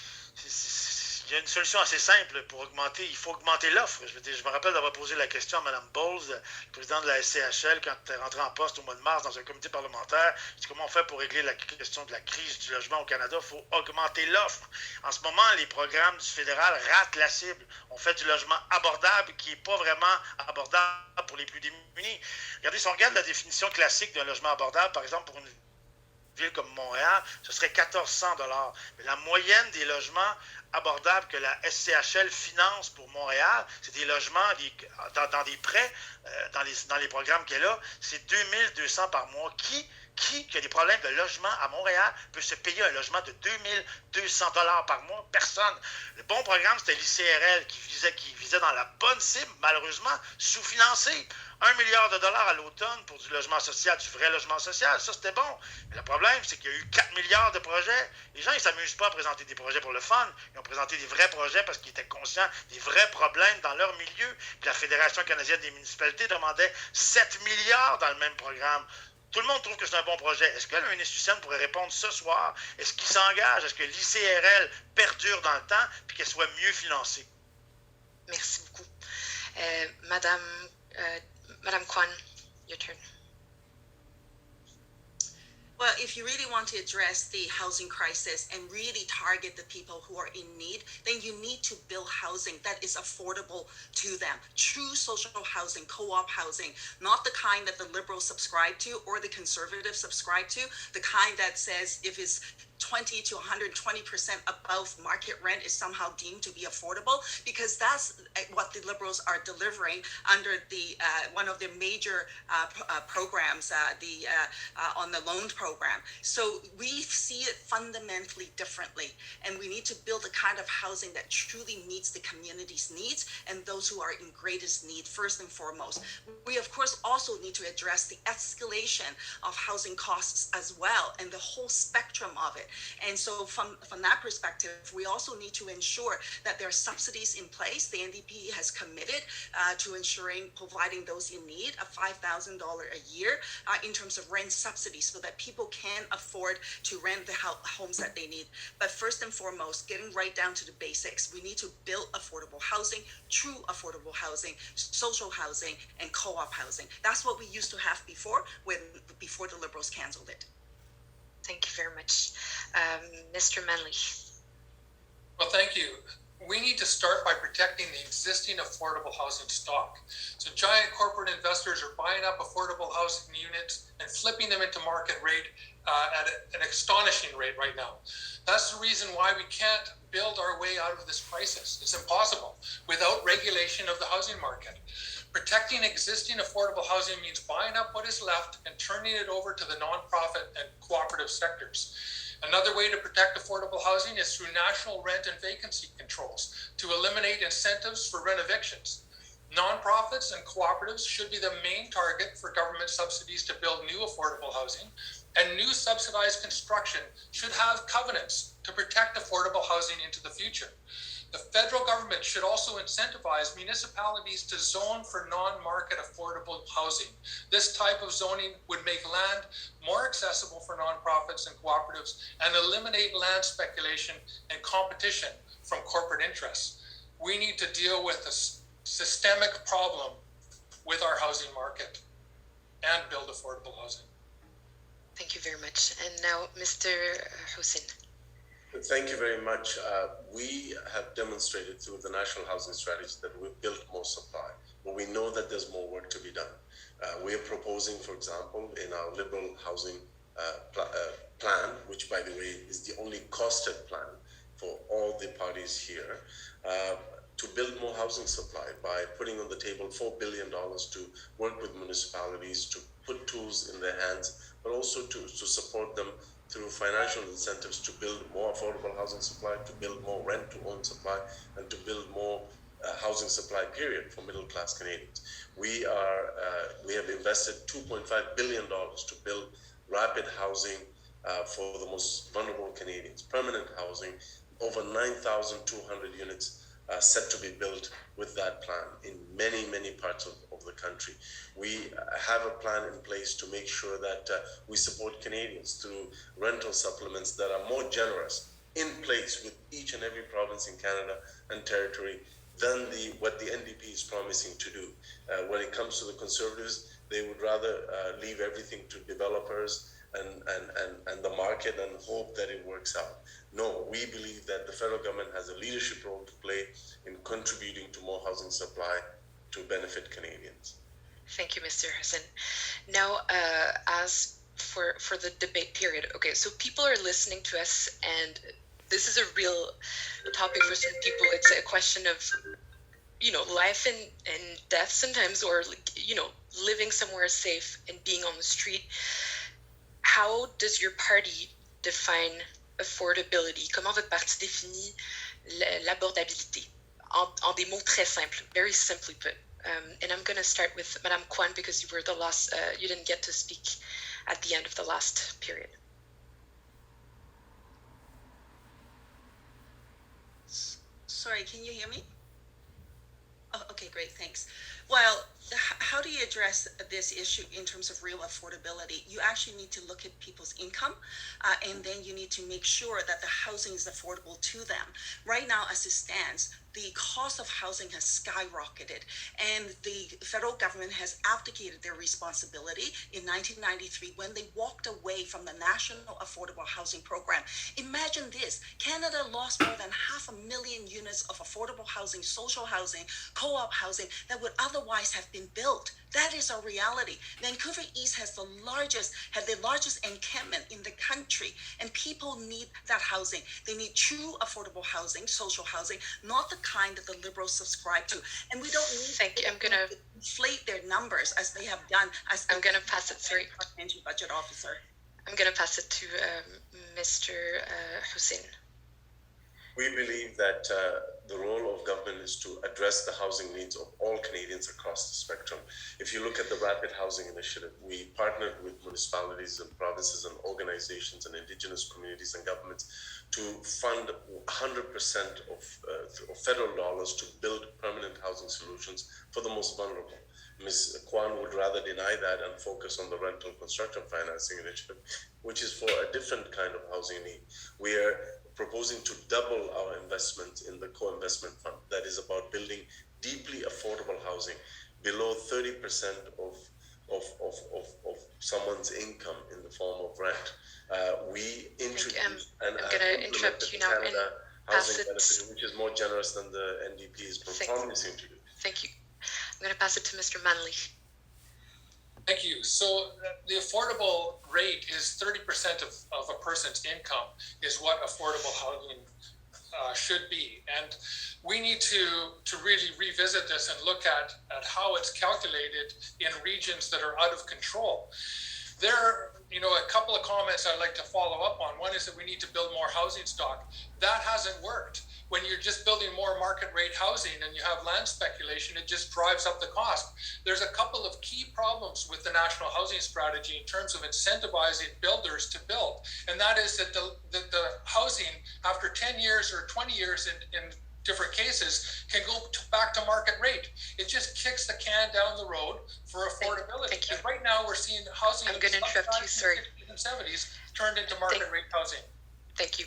il y a une solution assez simple pour augmenter. Il faut augmenter l'offre. Je me rappelle d'avoir posé la question à Mme Bowles, le président de la SCHL, quand elle est rentrée en poste au mois de mars dans un comité parlementaire. C'est comment on fait pour régler la question de la crise du logement au Canada. Il faut augmenter l'offre. En ce moment, les programmes du fédéral ratent la cible. On fait du logement abordable qui n'est pas vraiment abordable pour les plus démunis. Regardez, si on regarde la définition classique d'un logement abordable, par exemple, pour une ville comme Montréal, ce serait 1 400 $. Mais la moyenne des logements abordables que la SCHL finance pour Montréal, c'est des logements dans des prêts, dans les programmes qu'elle a, c'est 2 200 par mois. Qui Qui a des problèmes de logement à Montréal peut se payer un logement de 2200 $ par mois? Personne. Le bon programme, c'était l'ICRL qui visait dans la bonne cible, malheureusement sous-financé. 1 milliard de dollars à l'automne pour du logement social, du vrai logement social, ça c'était bon. Mais le problème, c'est qu'il y a eu 4 milliards de projets. Les gens, ils ne s'amusent pas à présenter des projets pour le fun. Ils ont présenté des vrais projets parce qu'ils étaient conscients des vrais problèmes dans leur milieu. Puis la Fédération canadienne des municipalités demandait 7 milliards dans le même programme. Tout le monde trouve que c'est un bon projet. Est-ce que l'UNSUCN pourrait répondre ce soir? Est-ce qu'il s'engage? Est-ce que l'ICRL perdure dans le temps puis qu'elle soit mieux financée? Merci beaucoup. Madame Kwan, your turn. Well, if you really want to address the housing crisis and really target the people who are in need, then you need to build housing that is affordable to them. True social housing, co-op housing, not the kind that the liberals subscribe to or the conservatives subscribe to, the kind that says if it's 20 to 120% above market rent is somehow deemed to be affordable, because that's what the liberals are delivering under the one of the major programs, on the loan program. So we see it fundamentally differently, and we need to build a kind of housing that truly meets the community's needs and those who are in greatest need first and foremost. We of course also need to address the escalation of housing costs as well, and the whole spectrum of it. And so from that perspective, we also need to ensure that there are subsidies in place. The NDP has committed to ensuring providing those in need a $5,000 a year in terms of rent subsidies so that people can afford to rent the homes that they need. But first and foremost, getting right down to the basics, we need to build affordable housing, true affordable housing, social housing, and co-op housing. That's what we used to have before the Liberals canceled it. Thank you very much. Mr. Manley. Well, thank you. We need to start by protecting the existing affordable housing stock. So giant corporate investors are buying up affordable housing units and flipping them into market rate at an astonishing rate right now. That's the reason why we can't build our way out of this crisis. It's impossible without regulation of the housing market. Protecting existing affordable housing means buying up what is left and turning it over to the nonprofit and cooperative sectors. Another way to protect affordable housing is through national rent and vacancy controls to eliminate incentives for rent evictions. Nonprofits and cooperatives should be the main target for government subsidies to build new affordable housing, and new subsidized construction should have covenants to protect affordable housing into the future. The federal government should also incentivize municipalities to zone for non-market affordable housing. This type of zoning would make land more accessible for nonprofits and cooperatives and eliminate land speculation and competition from corporate interests. We need to deal with a systemic problem with our housing market and build affordable housing. Thank you very much. And now, Mr. Hussein. Thank you very much. We have demonstrated through the National Housing Strategy that we've built more supply, but we know that there's more work to be done. We are proposing, for example, in our Liberal housing plan, which, by the way, is the only costed plan for all the parties here, to build more housing supply by putting on the table $4 billion to work with municipalities, to put tools in their hands, but also to support them through financial incentives to build more affordable housing supply, to build more rent-to-own supply, and to build more housing supply, period, for middle-class Canadians. We have invested $2.5 billion to build rapid housing for the most vulnerable Canadians, permanent housing, over 9,200 units set to be built with that plan in many, many parts of the country. We have a plan in place to make sure that we support Canadians through rental supplements that are more generous in place with each and every province in Canada and territory than what the NDP is promising to do. When it comes to the Conservatives, they would rather leave everything to developers and the market and hope that it works out. No, we believe that the federal government has a leadership role to play in contributing to more housing supply to benefit Canadians. Thank you, Mr. Hassan. Now, as for the debate period, okay, so people are listening to us, and this is a real topic for some people. It's a question of, life and death sometimes, or, living somewhere safe and being on the street. how does your party define affordability? Comment votre parti définit l'abordabilité? En des mots très simples, very simply put. And I'm going to start with Madame Kwan because you were the last, you didn't get to speak at the end of the last period. Sorry, can you hear me? Oh, okay, great, thanks. Well, how do you address this issue in terms of real affordability? You actually need to look at people's income, and then you need to make sure that the housing is affordable to them. Right now, as it stands, the cost of housing has skyrocketed, and the federal government has abdicated their responsibility in 1993 when they walked away from the National Affordable Housing Program. Imagine this, Canada lost more than 500,000 units of affordable housing, social housing, co-op housing that would otherwise have been built. That is a reality. Vancouver East had the largest encampment in the country, and people need that housing. They need true affordable housing, social housing, not the kind that the Liberals subscribe to. And we don't need Thank you. I'm gonna inflate their numbers as they have done. I'm gonna pass it. Sorry, budget officer. I'm gonna pass it to Mr. Hussein. We believe that the role of government is to address the housing needs of all Canadians across the spectrum. If you look at the Rapid Housing Initiative, we partnered with municipalities and provinces and organizations and Indigenous communities and governments to fund 100% of federal dollars to build permanent housing solutions for the most vulnerable. Ms. Kwan would rather deny that and focus on the rental construction financing initiative, which is for a different kind of housing need. We are proposing to double our investment in the co-investment fund that is about building deeply affordable housing below 30% of someone's income in the form of rent. We introduced and interrupt you now Canada housing benefit, which is more generous than the NDP is promising to do. Thank you. I'm going to pass it to Mr. Manley. Thank you. So the affordable rate is 30% of a person's income is what affordable housing should be. And we need to really revisit this and look at how it's calculated in regions that are out of control. There are, a couple of comments I'd like to follow up on. One is that we need to build more housing stock. That hasn't worked. When you're just building more market rate housing and you have land speculation, it just drives up the cost. There's a couple of key problems with the National Housing Strategy in terms of incentivizing builders to build. And that is that the housing, after 10 years or 20 years in different cases, can go back to market rate. It just kicks the can down the road for affordability. Thank you. And right now we're seeing housing I'm going to interrupt you, sorry. In the 70s turned into market rate housing. Thank you.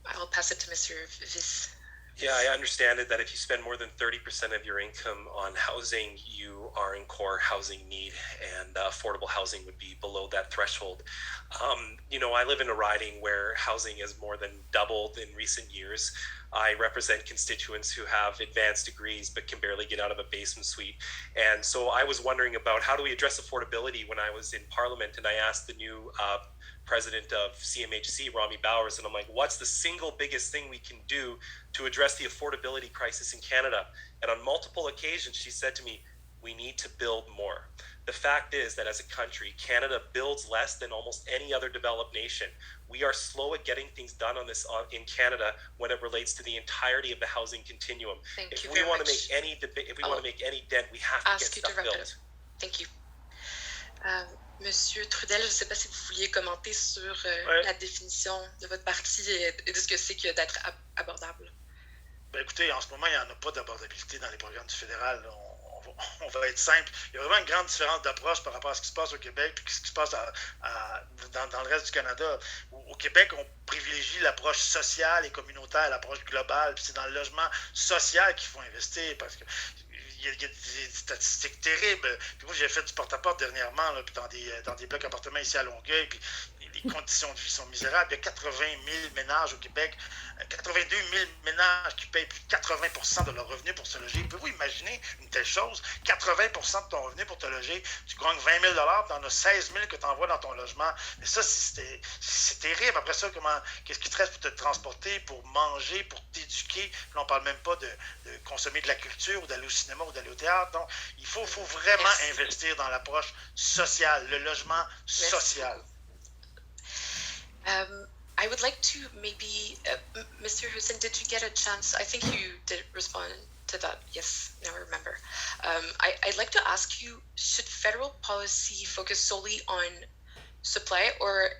I'll pass it to Mr. Viss. Yeah, I understand it that if you spend more than 30% of your income on housing, you are in core housing need, and affordable housing would be below that threshold. I live in a riding where housing has more than doubled in recent years. I represent constituents who have advanced degrees but can barely get out of a basement suite. And so I was wondering about how do we address affordability when I was in Parliament, and I asked the new president of CMHC, Romy Bowers, and I'm like, what's the single biggest thing we can do to address the affordability crisis in Canada? And on multiple occasions, she said to me, we need to build more. The fact is that as a country, Canada builds less than almost any other developed nation. We are slow at getting things done on this in Canada when it relates to the entirety of the housing continuum. If we want to make any dent, we have to get stuff built. Thank you. Monsieur Trudel, je ne sais pas si vous vouliez commenter sur la définition de votre parti et de ce que c'est que d'être abordable. Ben écoutez, en ce moment, il n'y en a pas d'abordabilité dans les programmes du fédéral. On va être simple. Il y a vraiment une grande différence d'approche par rapport à ce qui se passe au Québec et ce qui se passe dans le reste du Canada. Au Québec, on privilégie l'approche sociale et communautaire, l'approche globale. Puis c'est dans le logement social qu'il faut investir parce que il y a des statistiques terribles. Puis moi, j'ai fait du porte-à-porte dernièrement là, puis dans des blocs appartements ici à Longueuil. Puis les conditions de vie sont misérables. Il y a 80 000 ménages au Québec, 82 000 ménages qui payent plus de 80% de leur revenu pour se loger. Pouvez-vous imaginer une telle chose? 80% de ton revenu pour te loger, tu gagnes 20 000 tu en as 16 000 que tu envoies dans ton logement. Mais ça, c'est terrible. Après ça, qu'est-ce qui te reste pour te transporter, pour manger, pour t'éduquer? Puis on ne parle même pas de consommer de la culture ou d'aller au cinéma ou d'aller au théâtre. Donc, il faut vraiment investir dans l'approche sociale, le logement social. I would like to maybe, Mr. Hussein, did you get a chance? I think you did respond to that. Yes, now I remember. I'd like to ask you, should federal policy focus solely on supply, or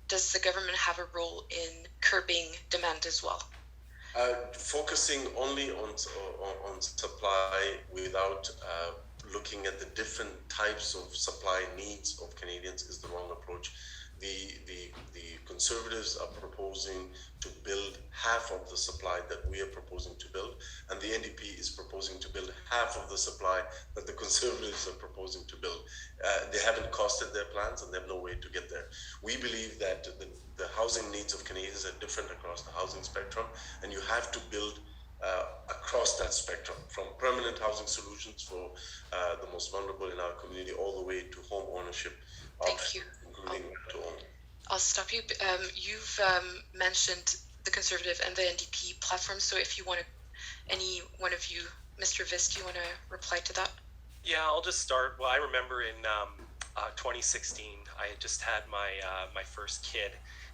does the government have a role in curbing demand as well? Focusing only on supply without looking at the different types of supply needs of Canadians is the wrong approach. The Conservatives are proposing to build half of the supply that we are proposing to build, and the NDP is proposing to build half of the supply that the Conservatives are proposing to build. They haven't costed their plans, and they have no way to get there. We believe that the housing needs of Canadians are different across the housing spectrum, and you have to build across that spectrum, from permanent housing solutions for the most vulnerable in our community, all the way to home ownership. Thank you. Including to own. I'll stop you. You've mentioned the Conservative and the NDP platform, so if you want to, any one of you, Mr. Viss, do you want to reply to that? Yeah, I'll just start. Well, I remember in 2016, I had just had my first kid,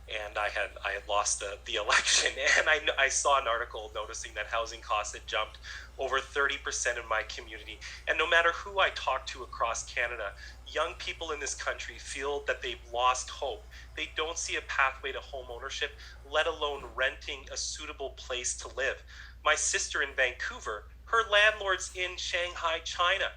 and I had lost the election, and I saw an article noticing that housing costs had jumped over 30% in my community. And no matter who I talk to across Canada, young people in this country feel that they've lost hope. They don't see a pathway to home ownership, let alone renting a suitable place to live. My sister in Vancouver, her landlord's in Shanghai, China.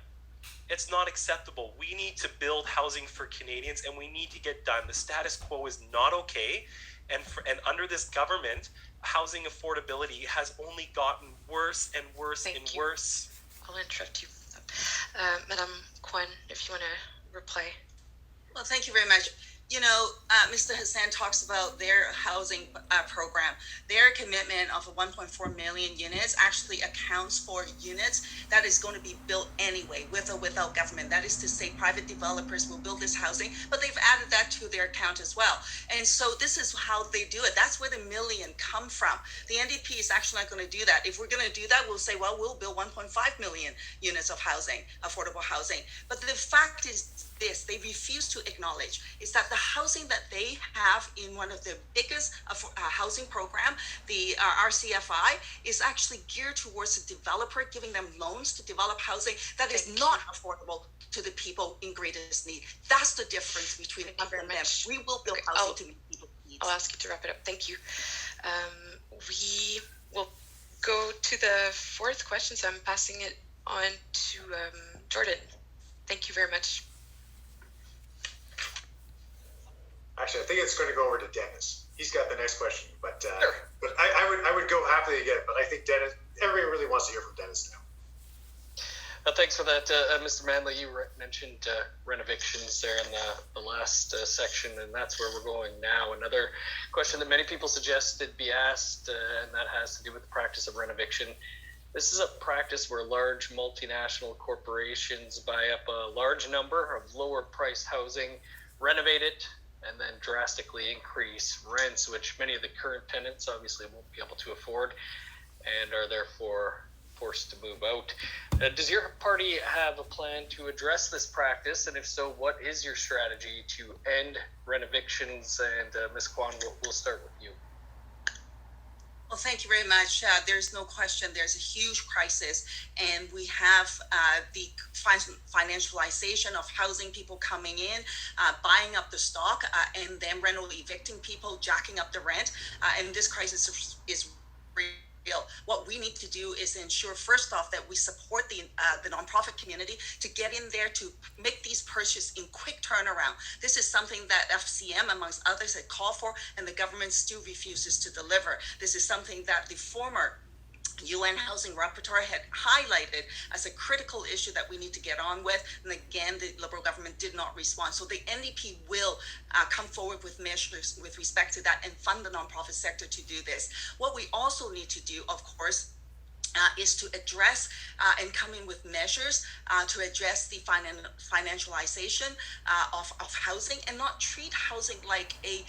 It's not acceptable. We need to build housing for Canadians, and we need to get done. The status quo is not okay, and under this government, housing affordability has only gotten worse and worse and worse. I'll interrupt you. Madame Kwan, if you want to reply. Well, thank you very much. You know, Mr. Hassan talks about their housing program. Their commitment of 1.4 million units actually accounts for units that is going to be built anyway, with or without government. That is to say, private developers will build this housing, but they've added that to their account as well. And so this is how they do it. That's where the million come from. The NDP is actually not going to do that. If we're going to do that, we'll say, well, we'll build 1.5 million units of housing, affordable housing. But the fact is this, they refuse to acknowledge, is that the housing that they have in one of the biggest housing program, the RCFI, is actually geared towards the developer, giving them loans to develop housing that is not affordable to the people in greatest need. That's the difference between us and them. We will build housing to meet people's needs. I'll ask you to wrap it up. Thank you. We will go to the fourth question, so I'm passing it on to Jordan. Thank you very much. Actually, I think it's going to go over to Dennis. He's got the next question, but Sure. but I would go happily again. But I think Dennis, everybody really wants to hear from Dennis now. Thanks for that, Mr. Manley. You mentioned renovictions there in the last section, and that's where we're going now. Another question that many people suggested be asked, and that has to do with the practice of renoviction. This is a practice where large multinational corporations buy up a large number of lower-priced housing, renovate it, and then drastically increase rents, which many of the current tenants obviously won't be able to afford and are therefore forced to move out. Does your party have a plan to address this practice? And if so, what is your strategy to end renovictions? And Ms. Kwan, we'll start with you. Well, thank you very much. There's no question there's a huge crisis, and we have the financialization of housing, people coming in, buying up the stock, and then rental evicting people, jacking up the rent. And this crisis is real. What we need to do is ensure, first off, that we support the nonprofit community to get in there to make these purchases in quick turnaround. This is something that FCM, amongst others, had called for, and the government still refuses to deliver. This is something that the former UN Housing Rapporteur had highlighted as a critical issue that we need to get on with. And again, the Liberal government did not respond. So the NDP will come forward with measures with respect to that and fund the nonprofit sector to do this. What we also need to do, of course, is to address and come in with measures to address the financialization of housing, and not treat housing like a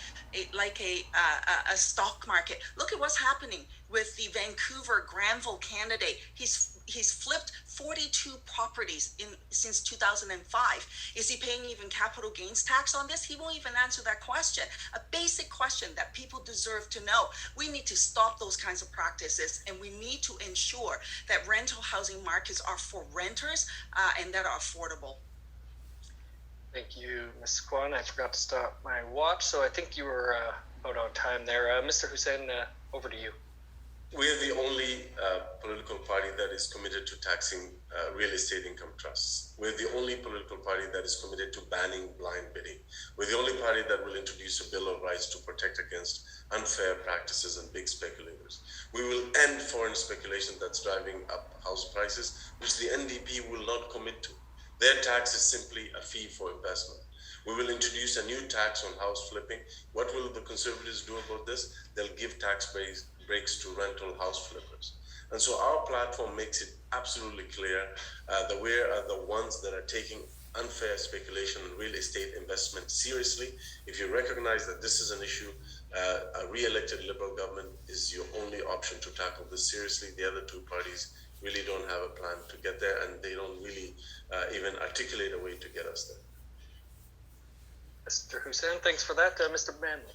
stock market. Look at what's happening with the Vancouver Granville candidate. He's flipped 42 properties since 2005. Is he paying even capital gains tax on this? He won't even answer that question. A basic question that people deserve to know. We need to stop those kinds of practices, and we need to ensure that rental housing markets are for renters and that are affordable. Thank you, Ms. Kwan. I forgot to stop my watch, so I think you were about on time there. Mr. Hussein, over to you. We are the only political party that is committed to taxing real estate income trusts. We're the only political party that is committed to banning blind bidding. We're the only party that will introduce a Bill of Rights to protect against unfair practices and big speculators. We will end foreign speculation that's driving up house prices, which the NDP will not commit to. Their tax is simply a fee for investment. We will introduce a new tax on house flipping. What will the Conservatives do about this? They'll give tax breaks to rental house flippers. And so our platform makes it absolutely clear that we are the ones that are taking unfair speculation and real estate investment seriously. If you recognize that this is an issue, a re-elected Liberal government is your only option to tackle this seriously. The other two parties really don't have a plan to get there, and they don't really even articulate a way to get us there. Mr. Hussein, thanks for that. Mr. Manley.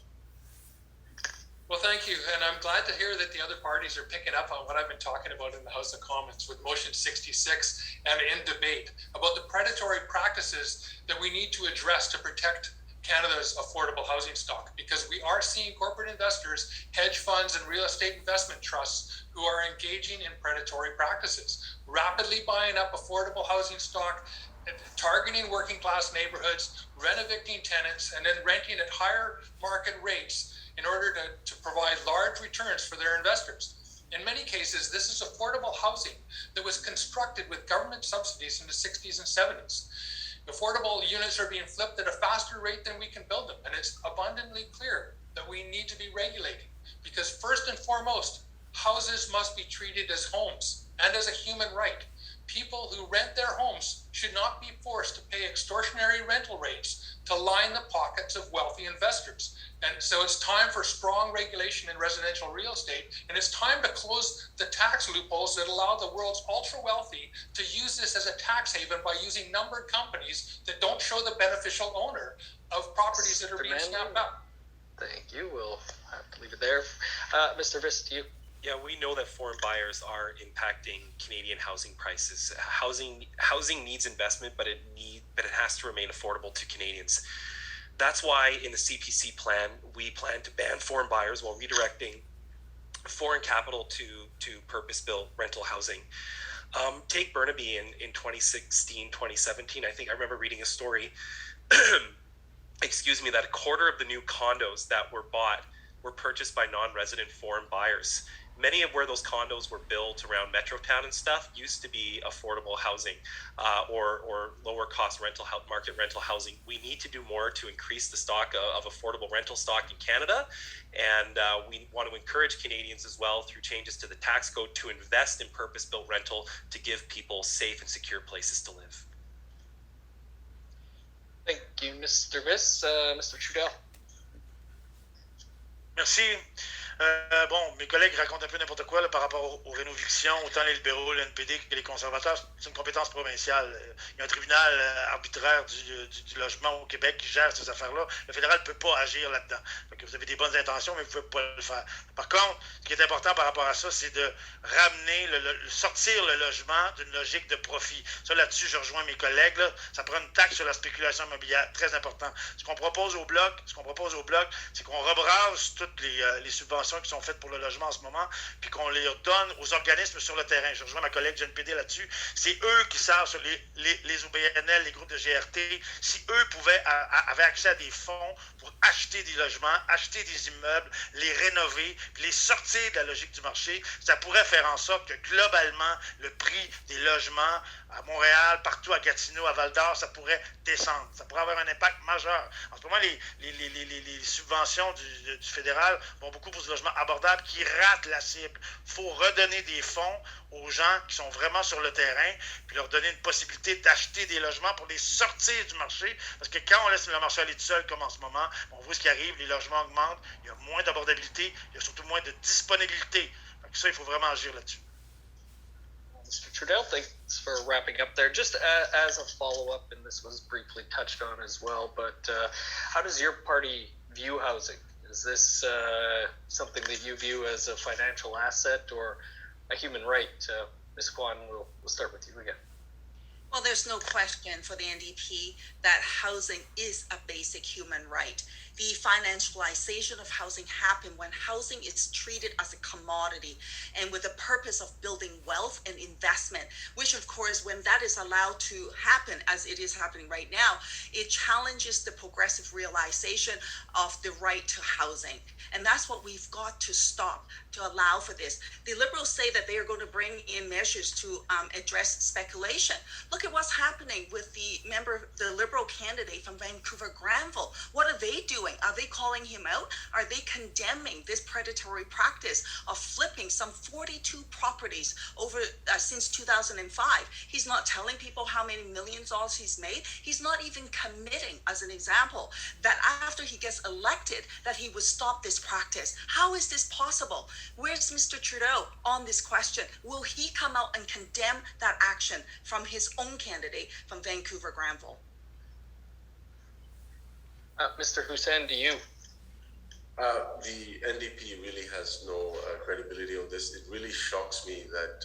Well, thank you. And I'm glad to hear that the other parties are picking up on what I've been talking about in the House of Commons with Motion 66 and in debate about the predatory practices that we need to address to protect Canada's affordable housing stock, because we are seeing corporate investors, hedge funds, and real estate investment trusts who are engaging in predatory practices, rapidly buying up affordable housing stock, targeting working class neighborhoods, renovating tenants, and then renting at higher market rates in order to provide large returns for their investors. In many cases, this is affordable housing that was constructed with government subsidies in the 60s and 70s. Affordable units are being flipped at a faster rate than we can build them, and it's abundantly clear that we need to be regulating, because first and foremost, houses must be treated as homes and as a human right. People who rent their homes should not be forced to pay extortionary rental rates to line the pockets of wealthy investors. And so it's time for strong regulation in residential real estate, and it's time to close the tax loopholes that allow the world's ultra wealthy to use this as a tax haven by using numbered companies that don't show the beneficial owner of properties that are being snapped up. Thank you. We'll have to leave it there. Mr. Viss, to you. Yeah, we know that foreign buyers are impacting Canadian housing prices. Housing needs investment, but it has to remain affordable to Canadians. That's why in the CPC plan, we plan to ban foreign buyers while redirecting foreign capital to purpose-built rental housing. Take Burnaby in 2016, 2017. I think I remember reading a story, that a quarter of the new condos that were bought were purchased by non-resident foreign buyers. Many of where those condos were built around Metrotown and stuff used to be affordable housing or lower cost market rental housing. We need to do more to increase the stock of affordable rental stock in Canada, and we want to encourage Canadians as well through changes to the tax code to invest in purpose-built rental to give people safe and secure places to live. Thank you, Mr. Viss. Mr. Trudel. Merci. Bon, mes collègues racontent un peu n'importe quoi là, par rapport aux rénovictions, autant les libéraux, le NPD que les conservateurs. C'est une compétence provinciale. Il y a un tribunal arbitraire du logement au Québec qui gère ces affaires-là. Le fédéral ne peut pas agir là-dedans. Donc, vous avez des bonnes intentions, mais vous ne pouvez pas le faire. Par contre, ce qui est important par rapport à ça, c'est de ramener, sortir le logement d'une logique de profit. Ça, là-dessus, je rejoins mes collègues. Là, ça prend une taxe sur la spéculation immobilière, très important. Ce qu'on propose au Bloc, c'est qu'on rebrasse toutes les subventions qui sont faites pour le logement en ce moment, puis qu'on les donne aux organismes sur le terrain. Je rejoins ma collègue du NPD là-dessus. C'est eux qui savent sur les OBNL, les groupes de GRT, si eux avaient accès à des fonds pour acheter des logements, acheter des immeubles, les rénover, puis les sortir de la logique du marché, ça pourrait faire en sorte que globalement, le prix des logements à Montréal, partout à Gatineau, à Val-d'Or, ça pourrait descendre. Ça pourrait avoir un impact majeur. En ce moment, les subventions du fédéral vont beaucoup pour du logement abordable qui rate la cible. Il faut redonner des fonds aux gens qui sont vraiment sur le terrain, puis leur donner une possibilité d'acheter des logements pour les sortir du marché. Parce que quand on laisse le marché aller tout seul, comme en ce moment, on voit ce qui arrive, les logements augmentent, il y a moins d'abordabilité, il y a surtout moins de disponibilité. Donc ça, il faut vraiment agir là-dessus. Mr. Trudell, thanks for wrapping up there. Just as a follow-up, and this was briefly touched on as well, but how does your party view housing? Is this something that you view as a financial asset or a human right? Ms. Kwan, we'll start with you again. Well, there's no question for the NDP that housing is a basic human right. The financialization of housing happens when housing is treated as a commodity and with the purpose of building wealth and investment, which of course, when that is allowed to happen, as it is happening right now, it challenges the progressive realization of the right to housing. And that's what we've got to stop, to allow for this. The Liberals say that they are going to bring in measures to address speculation. Look at what's happening with the Liberal candidate from Vancouver Granville. What are they doing? Are they calling him out? Are they condemning this predatory practice of flipping some 42 properties over since 2005? He's not telling people how many millions dollars he's made. He's not even committing, as an example, that after he gets elected, that he would stop this practice. How is this possible? Where's Mr. Trudeau on this question? Will he come out and condemn that action from his own candidate from Vancouver Granville? Mr. Hussain, to you. The NDP really has no credibility on this. It really shocks me that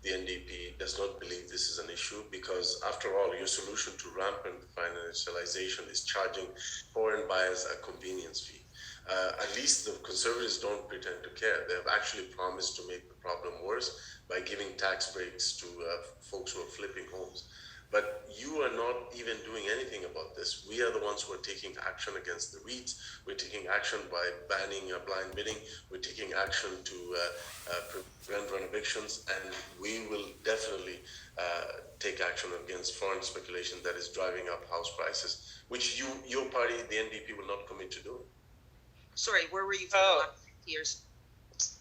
the NDP does not believe this is an issue because, after all, your solution to rampant financialization is charging foreign buyers a convenience fee. At least the Conservatives don't pretend to care. They have actually promised to make the problem worse by giving tax breaks to folks who are flipping homes. But you are not even doing anything about this. We are the ones who are taking action against the REITs. We're taking action by banning blind bidding. We're taking action to prevent rent evictions, and we will definitely take action against foreign speculation that is driving up house prices, which your party, the NDP, will not commit to doing. Sorry, where were you for the last 6 years?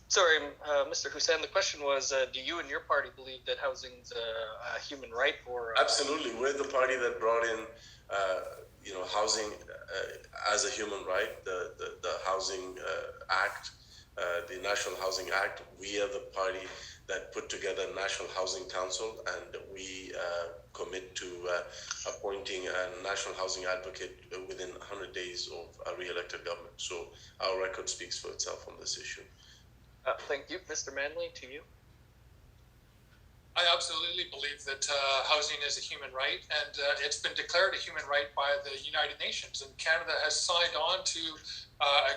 Sorry, Mr. Hussain, the question was, do you and your party believe that housing's a human right? Or Absolutely. We're the party that brought in, housing as a human right, the Housing Act, the National Housing Act. We are the party that put together a National Housing Council, and we commit to appointing a National Housing Advocate within 100 days of a re-elected government. So our record speaks for itself on this issue. Thank you. Mr. Manley, to you. I absolutely believe that housing is a human right, and it's been declared a human right by the United Nations. And Canada has signed on to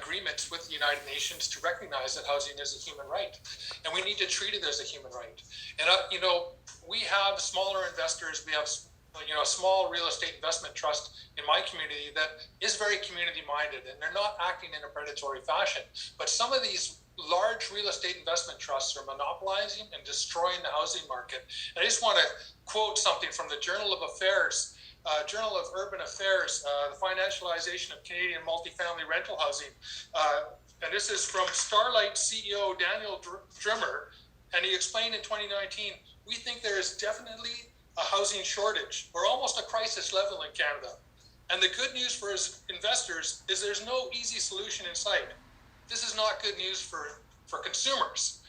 agreements with the United Nations to recognize that housing is a human right, and we need to treat it as a human right. And we have smaller investors. We have a small real estate investment trust in my community that is very community minded, and they're not acting in a predatory fashion. But some of these large real estate investment trusts are monopolizing and destroying the housing market. And I just want to quote something from the Journal of Urban Affairs, the financialization of Canadian multifamily rental housing. And this is from Starlight CEO Daniel Drimmer, and he explained in 2019, we think there is definitely a housing shortage. We're almost a crisis level in Canada. And the good news for investors is there's no easy solution in sight. This is not good news for consumers.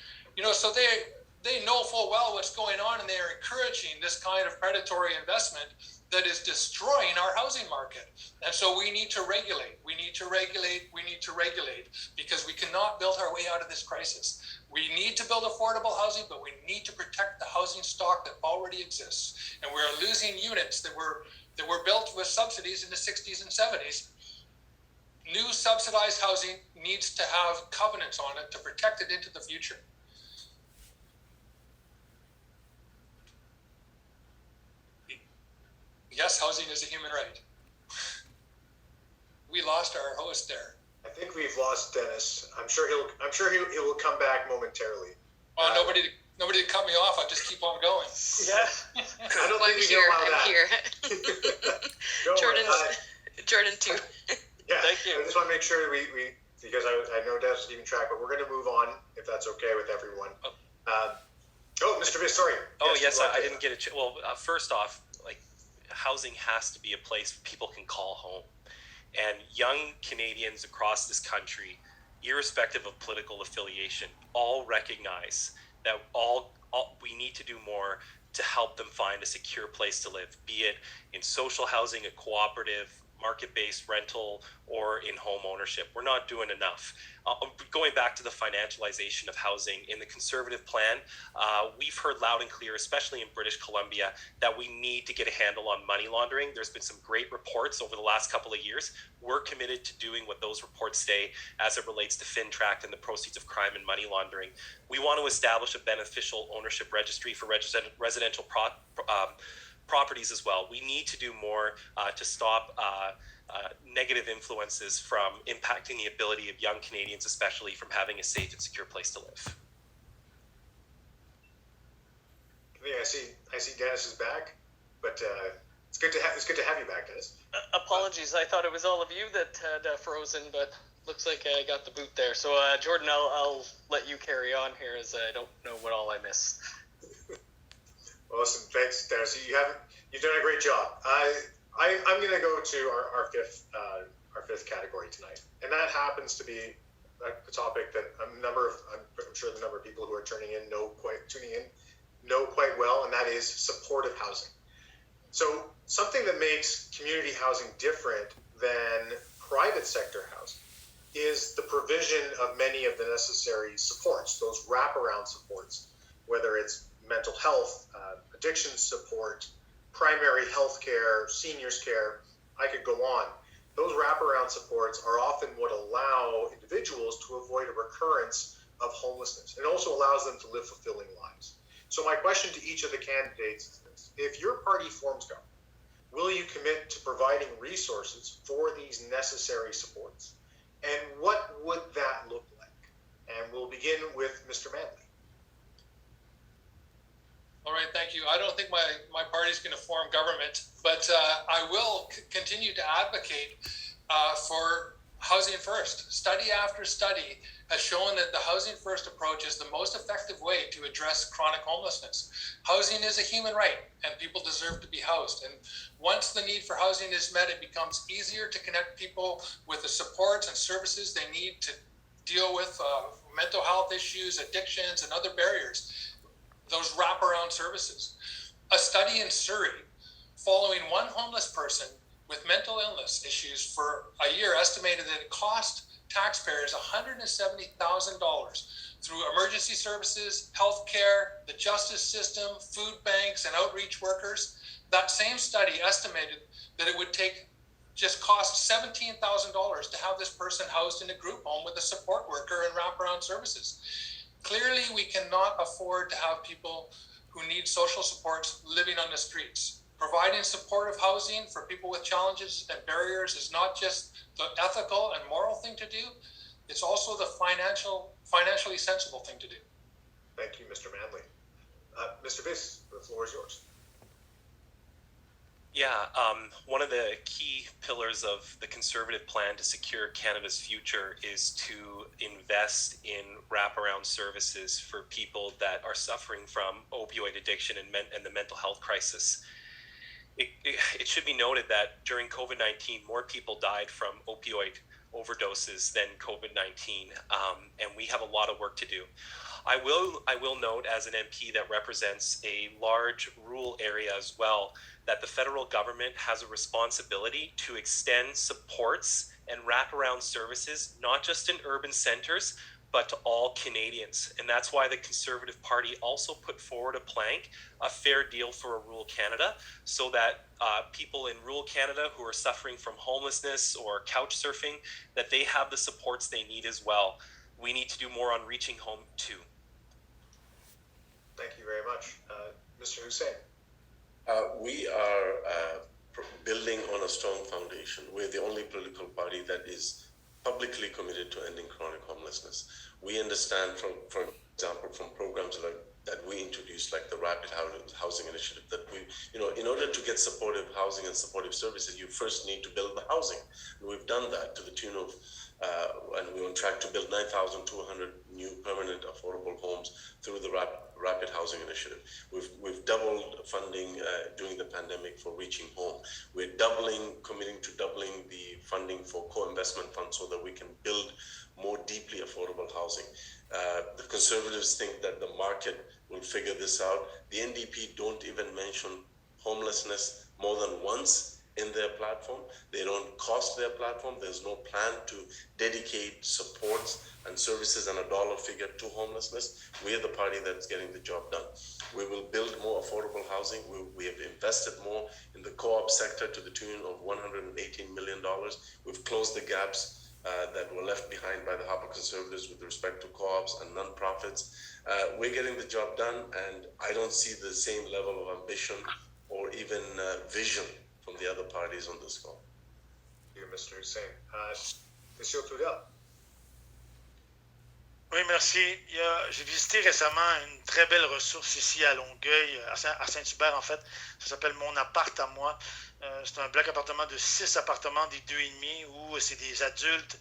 So they know full well what's going on, and they are encouraging this kind of predatory investment that is destroying our housing market. And so we need to regulate. We need to regulate because we cannot build our way out of this crisis. We need to build affordable housing, but we need to protect the housing stock that already exists. And we're losing units that were built with subsidies in the 60s and 70s. New subsidized housing needs to have covenants on it to protect it into the future. Yes, housing is a human right. We lost our host there. I think we've lost Dennis. I'm sure he will come back momentarily. Oh, Nobody cut me off. I just keep on going. Yeah. I don't think we can allow that. I'm here. Go on. Jordan too. Yeah, Thank you. I just want to make sure we because I know Dad's keeping track, but we're going to move on if that's okay with everyone. Mr. Viss, sorry. Yes, I didn't get it. Well, first off, like, housing has to be a place people can call home. And young Canadians across this country, irrespective of political affiliation, all recognize that we need to do more to help them find a secure place to live, be it in social housing, a cooperative, market-based rental, or in home ownership. We're not doing enough. Going back to the financialization of housing, in the Conservative plan, we've heard loud and clear, especially in British Columbia, that we need to get a handle on money laundering. There's been some great reports over the last couple of years. We're committed to doing what those reports say as it relates to FinTract and the proceeds of crime and money laundering. We want to establish a beneficial ownership registry for residential properties as well. We need to do more to stop negative influences from impacting the ability of young Canadians, especially from having a safe and secure place to live. Yeah, I see Dennis is back, but it's good to have you back, Dennis. Apologies, I thought it was all of you that had frozen, but looks like I got the boot there. So Jordan, I'll let you carry on here, as I don't know what all I missed. Awesome, thanks, Dennis. You've done a great job. I'm going to go to our fifth category tonight, and that happens to be a topic that I'm sure the number of people who are tuning in know quite well, and that is supportive housing. So something that makes community housing different than private sector housing is the provision of many of the necessary supports, those wraparound supports, whether it's mental health, addiction support, primary health care, seniors care, I could go on. Those wraparound supports are often what allow individuals to avoid a recurrence of homelessness. It also allows them to live fulfilling lives. So my question to each of the candidates is this: if your party forms government, will you commit to providing resources for these necessary supports? And what would that look like? And we'll begin with Mr. Manley. All right, thank you. I don't think my party's going to form government, but I will continue to advocate for housing first. Study after study has shown that the housing first approach is the most effective way to address chronic homelessness. Housing is a human right, and people deserve to be housed. And once the need for housing is met, it becomes easier to connect people with the supports and services they need to deal with mental health issues, addictions, and other barriers. Those wraparound services. A study in Surrey, following one homeless person with mental illness issues for a year, estimated that it cost taxpayers $170,000 through emergency services, healthcare, the justice system, food banks, and outreach workers. That same study estimated that it would cost $17,000 to have this person housed in a group home with a support worker and wraparound services. Clearly, we cannot afford to have people who need social supports living on the streets. Providing supportive housing for people with challenges and barriers is not just the ethical and moral thing to do, it's also the financially sensible thing to do. Thank you, Mr. Manley. Mr. Viss, the floor is yours. Yeah, one of the key pillars of the Conservative plan to secure Canada's future is to invest in wraparound services for people that are suffering from opioid addiction and the mental health crisis. It should be noted that during COVID-19, more people died from opioid overdoses than COVID-19, and we have a lot of work to do. I will note, as an MP that represents a large rural area as well, that the federal government has a responsibility to extend supports and wraparound services, not just in urban centers, but to all Canadians. And that's why the Conservative Party also put forward a plank, a fair deal for rural Canada, so that people in rural Canada who are suffering from homelessness or couch surfing, that they have the supports they need as well. We need to do more on reaching home too. Thank you very much. Mr. Hussein. We are building on a strong foundation. We're the only political party that is publicly committed to ending chronic homelessness. We understand, for example, from programs like that we introduced, like the rapid housing initiative, that we, in order to get supportive housing and supportive services, you first need to build the housing. And we've done that to the tune of, and we're on track to build 9,200 new permanent affordable homes through the rapid housing initiative. We've doubled funding during the pandemic for Reaching Home. We're committing to doubling the funding for co-investment funds so that we can build more deeply affordable housing. The Conservatives think that the market will figure this out. The NDP don't even mention homelessness more than once in their platform. They don't cost their platform. There's no plan to dedicate supports and services and a dollar figure to homelessness. We're the party that's getting the job done. We will build more affordable housing. We have invested more in the co-op sector to the tune of $118 million. We've closed the gaps that were left behind by the Harper Conservatives with respect to co-ops and non-profits. We're getting the job done, and I don't see the same level of ambition or even vision from the other parties on this call. Thank you, Mr. Hussein. Monsieur Trudel. Oui, merci. J'ai visité récemment une très belle ressource ici à Longueuil, à Saint-Hubert en fait. Ça s'appelle Mon appart à moi. C'est un bloc appartement de 6 appartements, des 2,5, où c'est des adultes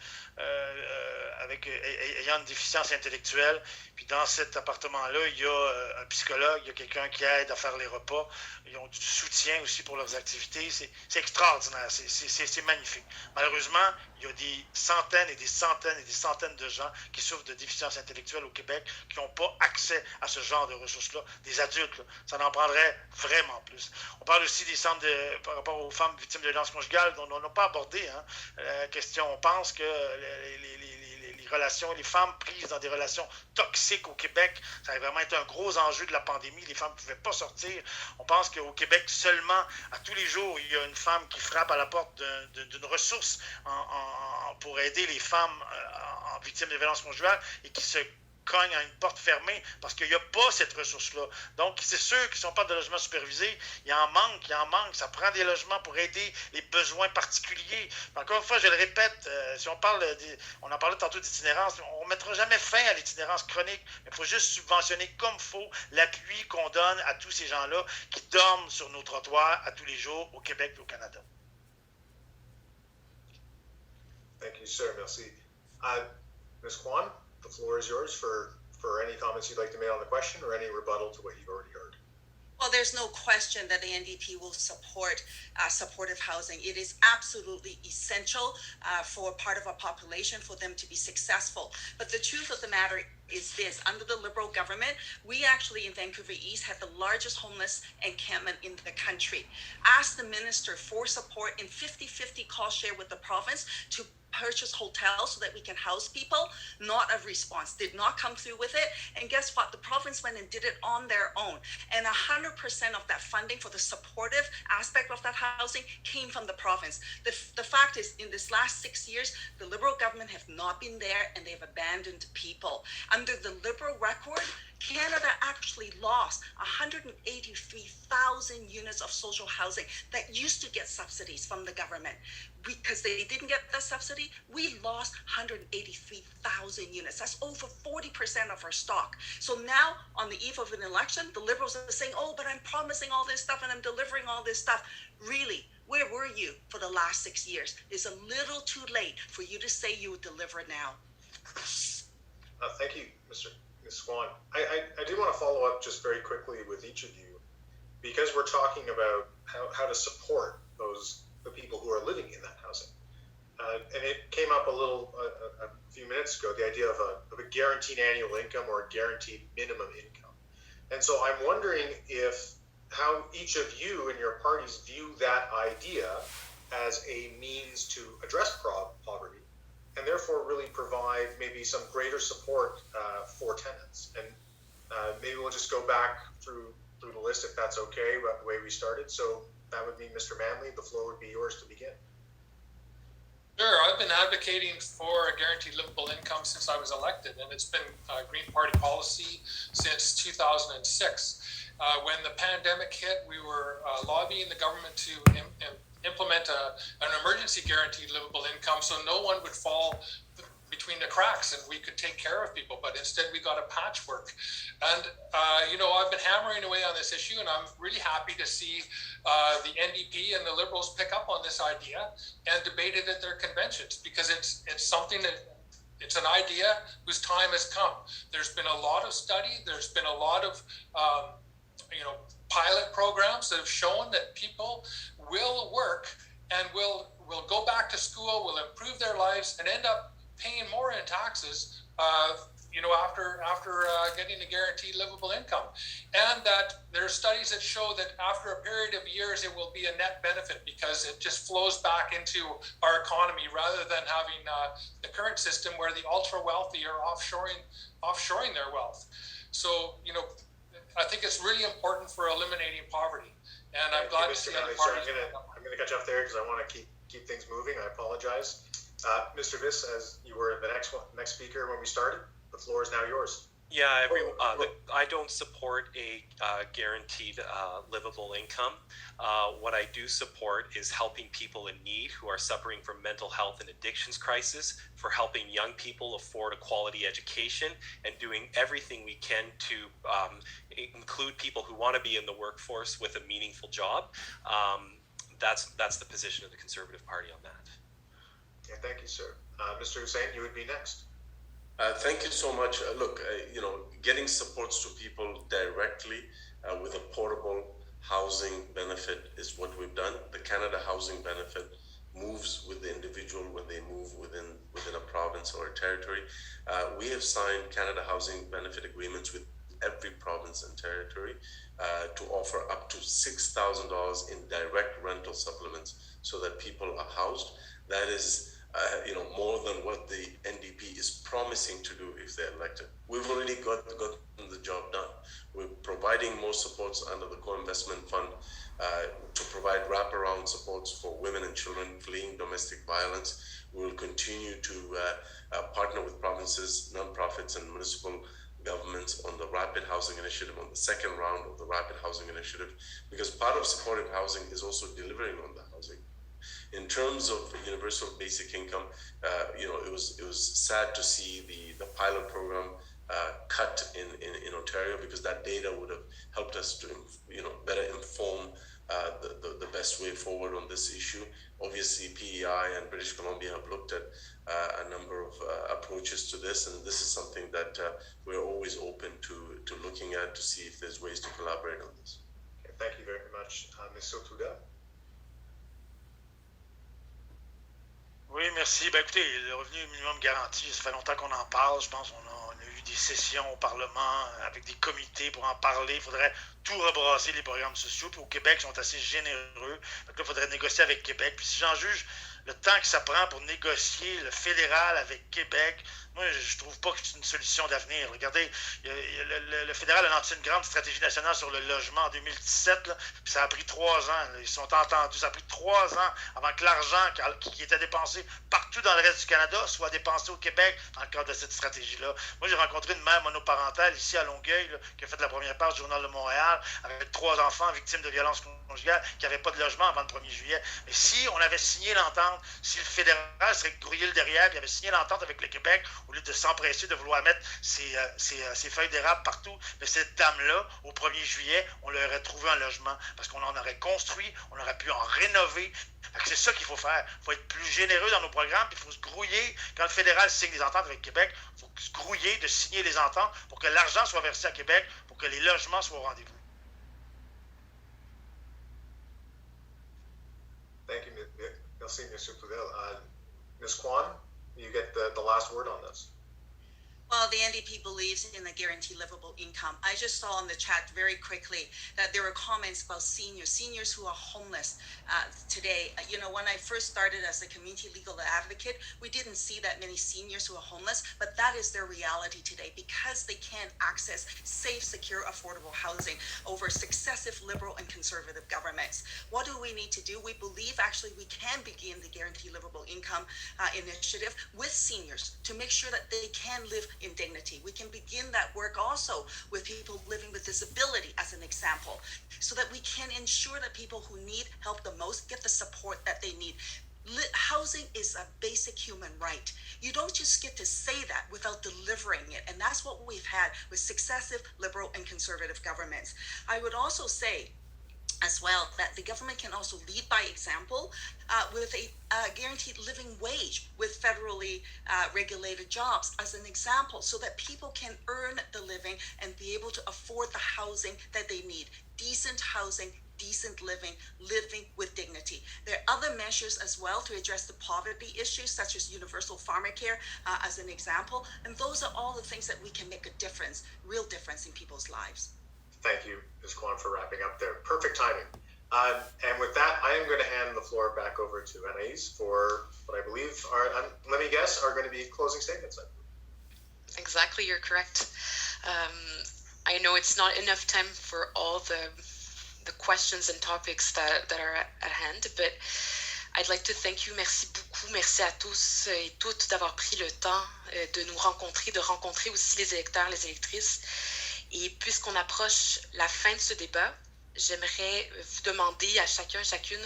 ayant une déficience intellectuelle. Puis dans cet appartement-là, il y a un psychologue, il y a quelqu'un qui aide à faire les repas. Ils ont du soutien aussi pour leurs activités. C'est extraordinaire, c'est magnifique. Malheureusement, il y a des centaines et des centaines et des centaines de gens qui souffrent de déficience intellectuelle au Québec qui n'ont pas accès à ce genre de ressources-là. Des adultes, là. Ça en prendrait vraiment plus. On parle aussi des centres par rapport aux femmes victimes de violences conjugales dont on n'a pas abordé la question. On pense que les relations, les femmes prises dans des relations toxiques au Québec, ça a vraiment été un gros enjeu de la pandémie. Les femmes ne pouvaient pas sortir. On pense qu'au Québec, seulement, à tous les jours, il y a une femme qui frappe à la porte d'une ressource pour aider les femmes en victimes de violences conjugales et qui se cogne à une porte fermée parce qu'il n'y a pas cette ressource-là. Donc, c'est sûr qu'ils ne sont pas de logements supervisés. Il en manque. Ça prend des logements pour aider les besoins particuliers. Encore une fois, je le répète, si on en parlait tantôt d'itinérance, on ne mettra jamais fin à l'itinérance chronique, mais il faut juste subventionner comme il faut l'appui qu'on donne à tous ces gens-là qui dorment sur nos trottoirs à tous les jours au Québec et au Canada. Thank you, sir. Merci. Ms. Kwan, the floor is yours for any comments you'd like to make on the question or any rebuttal to what you've already heard. Well, there's no question that the NDP will support supportive housing. It is absolutely essential for part of our population for them to be successful. But the truth of the matter is this: under the Liberal government, we actually in Vancouver East had the largest homeless encampment in the country. Asked the minister for support in 50-50 cost share with the province to purchase hotels so that we can house people. Not a response, did not come through with it. And guess what? The province went and did it on their own. And 100% of that funding for the supportive aspect of that housing came from the province. The fact is, in this last 6 years, the Liberal government have not been there and they've abandoned people. Under the Liberal record, Canada actually lost 183,000 units of social housing that used to get subsidies from the government. Because they didn't get the subsidy, we lost 183,000 units. That's over 40% of our stock. So now, on the eve of an election, the Liberals are saying, oh, but I'm promising all this stuff and I'm delivering all this stuff. Really, where were you for the last 6 years? It's a little too late for you to say you would deliver now. Thank you, Ms. Swan. I do want to follow up just very quickly with each of you, because we're talking about how to support the people who are living in that housing. And it came up a few minutes ago, the idea of a guaranteed annual income or a guaranteed minimum income. And so I'm wondering how each of you and your parties view that idea as a means to address poverty, and therefore really provide maybe some greater support for tenants. And maybe we'll just go back through the list if that's okay, the way we started. So that would be Mr. Manley. The floor would be yours to begin. Sure, I've been advocating for a guaranteed livable income since I was elected, and it's been Green Party policy since 2006. When the pandemic hit, we were lobbying the government to implement an emergency guaranteed livable income so no one would fall between the cracks and we could take care of people, but instead we got a patchwork. And, I've been hammering away on this issue, and I'm really happy to see the NDP and the Liberals pick up on this idea and debate it at their conventions, because it's something that it's an idea whose time has come. There's been a lot of study. There's been a lot of, pilot programs that have shown that people will work and will go back to school, will improve their lives, and end up paying more in taxes, after getting a guaranteed livable income. And that there are studies that show that after a period of years, it will be a net benefit because it just flows back into our economy rather than having the current system where the ultra wealthy are offshoring their wealth. So, I think it's really important for eliminating poverty. And I'm glad to see other parties. I'm going to cut you off there because I want to keep things moving. I apologize. Mr. Viss, as you were the next speaker when we started, the floor is now yours. Yeah, I don't support a guaranteed livable income. What I do support is helping people in need who are suffering from mental health and addictions crisis, for helping young people afford a quality education, and doing everything we can to include people who want to be in the workforce with a meaningful job. That's the position of the Conservative Party on that. Yeah, thank you, sir. Mr. Hussein, you would be next. Thank you so much. Getting supports to people directly with a portable housing benefit is what we've done. The Canada Housing Benefit moves with the individual when they move within a province or a territory. We have signed Canada Housing Benefit agreements with every province and territory to offer up to $6,000 in direct rental supplements so that people are housed. That is more than what the NDP is promising to do if they're elected. We've already got the job done. We're providing more supports under the Co-Investment Fund to provide wraparound supports for women and children fleeing domestic violence. We will continue to partner with provinces, nonprofits, and municipal governments on the Rapid Housing Initiative, on the second round of the Rapid Housing Initiative, because part of supportive housing is also delivering on the housing. In terms of universal basic income, it was sad to see the pilot program cut in Ontario, because that data would have helped us to better inform the best way forward on this issue. Obviously, PEI and British Columbia have looked at a number of approaches to this, and this is something that we're always open to looking at to see if there's ways to collaborate on this. Okay, thank you very much, Ms. Sotuda. Oui, merci. Écoutez, le revenu minimum garanti, ça fait longtemps qu'on en parle. Je pense qu'on a eu des sessions au Parlement avec des comités pour en parler. Il faudrait tout rebrasser, les programmes sociaux. Puis au Québec, ils sont assez généreux. Donc là, il faudrait négocier avec Québec. Puis si j'en juge le temps que ça prend pour négocier le fédéral avec Québec, moi, je trouve pas que c'est une solution d'avenir. Regardez, le fédéral a lancé une grande stratégie nationale sur le logement en 2017, là, puis ça a pris 3 ans. Là, ils se sont entendus. Ça a pris 3 ans avant que l'argent qui était dépensé partout dans le reste du Canada soit dépensé au Québec dans le cadre de cette stratégie-là. Moi, j'ai rencontré une mère monoparentale ici à Longueuil, là, qui a fait la première page du Journal de Montréal, avec 3 enfants victimes de violences conjugales qui n'avaient pas de logement avant le 1er juillet. Mais si on avait signé l'entente, si le fédéral serait grouillé le derrière et avait signé l'entente avec le Québec, au lieu de s'empresser de vouloir mettre ses feuilles d'érable partout, mais cette dame-là, au 1er juillet, on leur aurait trouvé un logement parce qu'on en aurait construit, on aurait pu en rénover. C'est ça qu'il faut faire. Il faut être plus généreux dans nos programmes, puis il faut se grouiller. Quand le fédéral signe des ententes avec Québec, il faut se grouiller de signer les ententes pour que l'argent soit versé à Québec, pour que les logements soient au rendez-vous. Thank you, merci, Mr. Poudel. Ms. Kwan, you get the last word on this. Well, the NDP believes in the guaranteed livable income. I just saw in the chat very quickly that there were comments about seniors who are homeless today. When I first started as a community legal advocate, we didn't see that many seniors who are homeless, but that is their reality today because they can't access safe, secure, affordable housing over successive liberal and conservative governments. What do we need to do? We believe actually we can begin the guaranteed livable income initiative with seniors to make sure that they can live in dignity. We can begin that work also with people living with disability as an example, so that we can ensure that people who need help the most get the support that they need. Housing is is a basic human right. You don't just get to say that without delivering it. And that's what we've had with successive Liberal and Conservative governments. I would also say as well that the government can also lead by example with a guaranteed living wage with federally regulated jobs as an example, so that people can earn the living and be able to afford the housing that they need. Decent housing, decent living with dignity. There are other measures as well to address the poverty issues, such as universal pharmacare as an example. And those are all the things that we can make a difference, real difference in people's lives. Thank you, Ms. Kwan, for wrapping up there. Perfect timing. And with that, I am going to hand the floor back over to Anais for what I believe are, let me guess, are going to be closing statements. Exactly, you're correct. I know it's not enough time for all the questions and topics that are at hand, but I'd like to thank you. Merci beaucoup. Merci à tous et toutes d'avoir pris le temps de nous rencontrer, de rencontrer aussi les électeurs, les électrices. Et puisqu'on approche la fin de ce débat, j'aimerais vous demander à chacun, chacune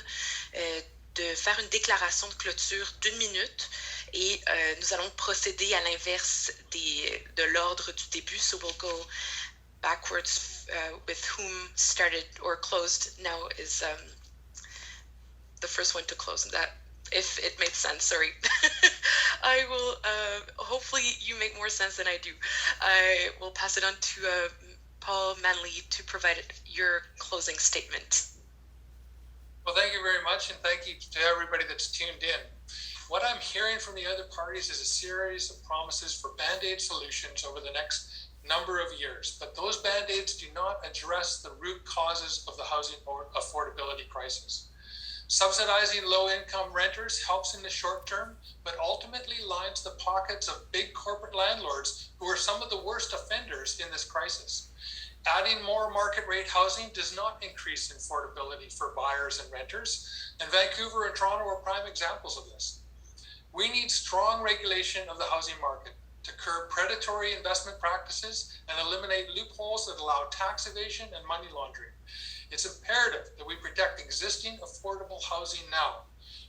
de faire une déclaration de clôture d'1 minute et nous allons procéder à l'inverse de l'ordre du début. So we'll go backwards with whom started or closed now is the first one to close. That, if it made sense, sorry. I will, hopefully you make more sense than I do. I will pass it on to Paul Manley to provide your closing statement. Well, thank you very much, and thank you to everybody that's tuned in. What I'm hearing from the other parties is a series of promises for Band-Aid solutions over the next number of years, but those Band-Aids do not address the root causes of the housing affordability crisis. Subsidizing low-income renters helps in the short term, but ultimately lines the pockets of big corporate landlords who are some of the worst offenders in this crisis. Adding more market-rate housing does not increase affordability for buyers and renters, and Vancouver and Toronto are prime examples of this. We need strong regulation of the housing market to curb predatory investment practices and eliminate loopholes that allow tax evasion and money laundering. It's imperative that we protect existing affordable housing now.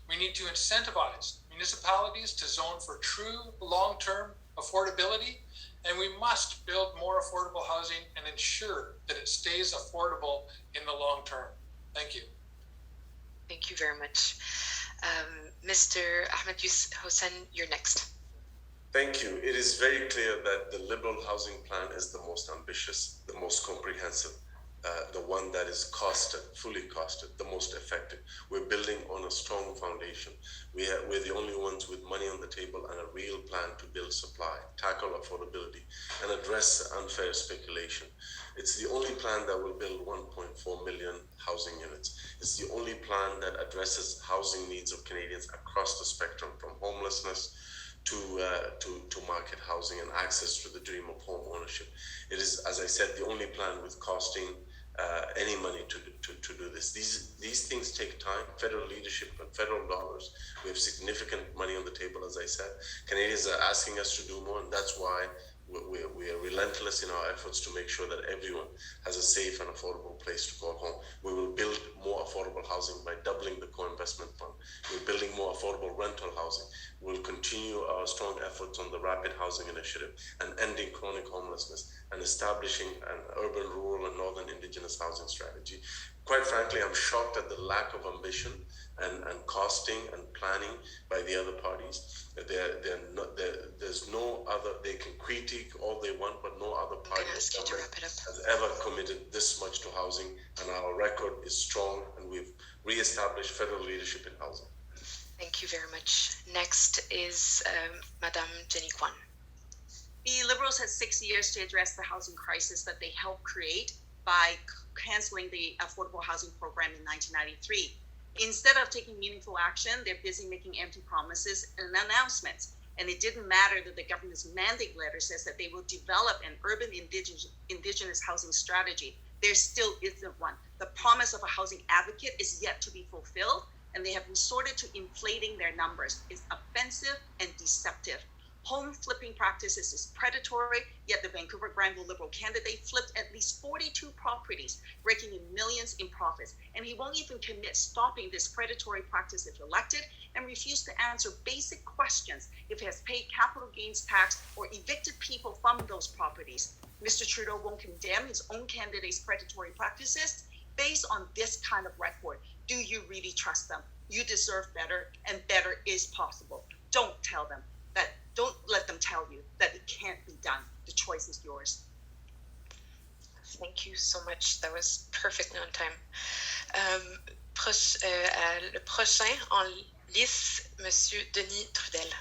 We need to incentivize municipalities to zone for true long-term affordability, and we must build more affordable housing and ensure that it stays affordable in the long term. Thank you. Thank you very much. Mr. Ahmed Hossein, you're next. Thank you. It is very clear that the Liberal housing plan is the most ambitious, the most comprehensive, the one that is fully costed, the most effective. We're building on a strong foundation. We're the only ones with money on the table and a real plan to build supply, tackle affordability, and address unfair speculation. It's the only plan that will build 1.4 million housing units. It's the only plan that addresses housing needs of Canadians across the spectrum, from homelessness to market housing and access to the dream of home ownership. It is, as I said, the only plan with costing any money to do this. These things take time, federal leadership and federal dollars. We have significant money on the table, as I said. Canadians are asking us to do more, and that's why we are relentless in our efforts to make sure that everyone has a safe and affordable place to call home. We will build more affordable housing by doubling the co-investment fund. We're building more affordable rental housing. We'll continue our strong efforts on the Rapid Housing Initiative and ending chronic homelessness and establishing an urban, rural, and northern Indigenous housing strategy. Quite frankly, I'm shocked at the lack of ambition and costing and planning by the other parties. There's no other, they can critique all they want, but no other party has ever committed this much to housing, and our record is strong, and we've re-established federal leadership in housing. Thank you very much. Next is Madame Jenny Kwan. The Liberals had 6 years to address the housing crisis that they helped create by canceling the affordable housing program in 1993. Instead of taking meaningful action, they're busy making empty promises and announcements. And it didn't matter that the government's mandate letter says that they will develop an urban indigenous housing strategy. There still isn't one. The promise of a housing advocate is yet to be fulfilled, and they have resorted to inflating their numbers. It's offensive and deceptive. Home flipping practices is predatory, yet the Vancouver Granville Liberal candidate flipped at least 42 properties, raking in millions in profits. And he won't even commit stopping this predatory practice if elected, and refused to answer basic questions if he has paid capital gains tax or evicted people from those properties. Mr. Trudeau won't condemn his own candidate's predatory practices based on this kind of record. Do you really trust them? You deserve better, and better is possible. Don't let them tell you that it can't be done. The choice is yours. Thank you so much. That was perfectly on time. Le prochain en lice, Monsieur Denis Trudel.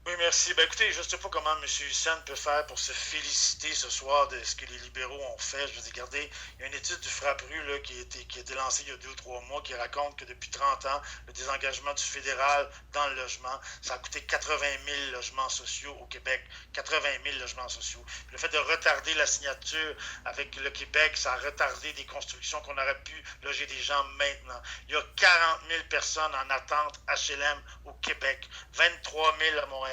Oui, merci. Ben, écoutez, je ne sais pas comment M. Husson peut faire pour se féliciter ce soir de ce que les libéraux ont fait. Je veux dire, regardez, il y a une étude du Frappru là, qui a été lancée il y a 2 ou 3 mois qui raconte que depuis 30 ans, le désengagement du fédéral dans le logement, ça a coûté 80 000 logements sociaux au Québec. 80 000 logements sociaux. Puis le fait de retarder la signature avec le Québec, ça a retardé des constructions qu'on aurait pu loger des gens maintenant. Il y a 40 000 personnes en attente HLM au Québec, 23 000 à Montréal,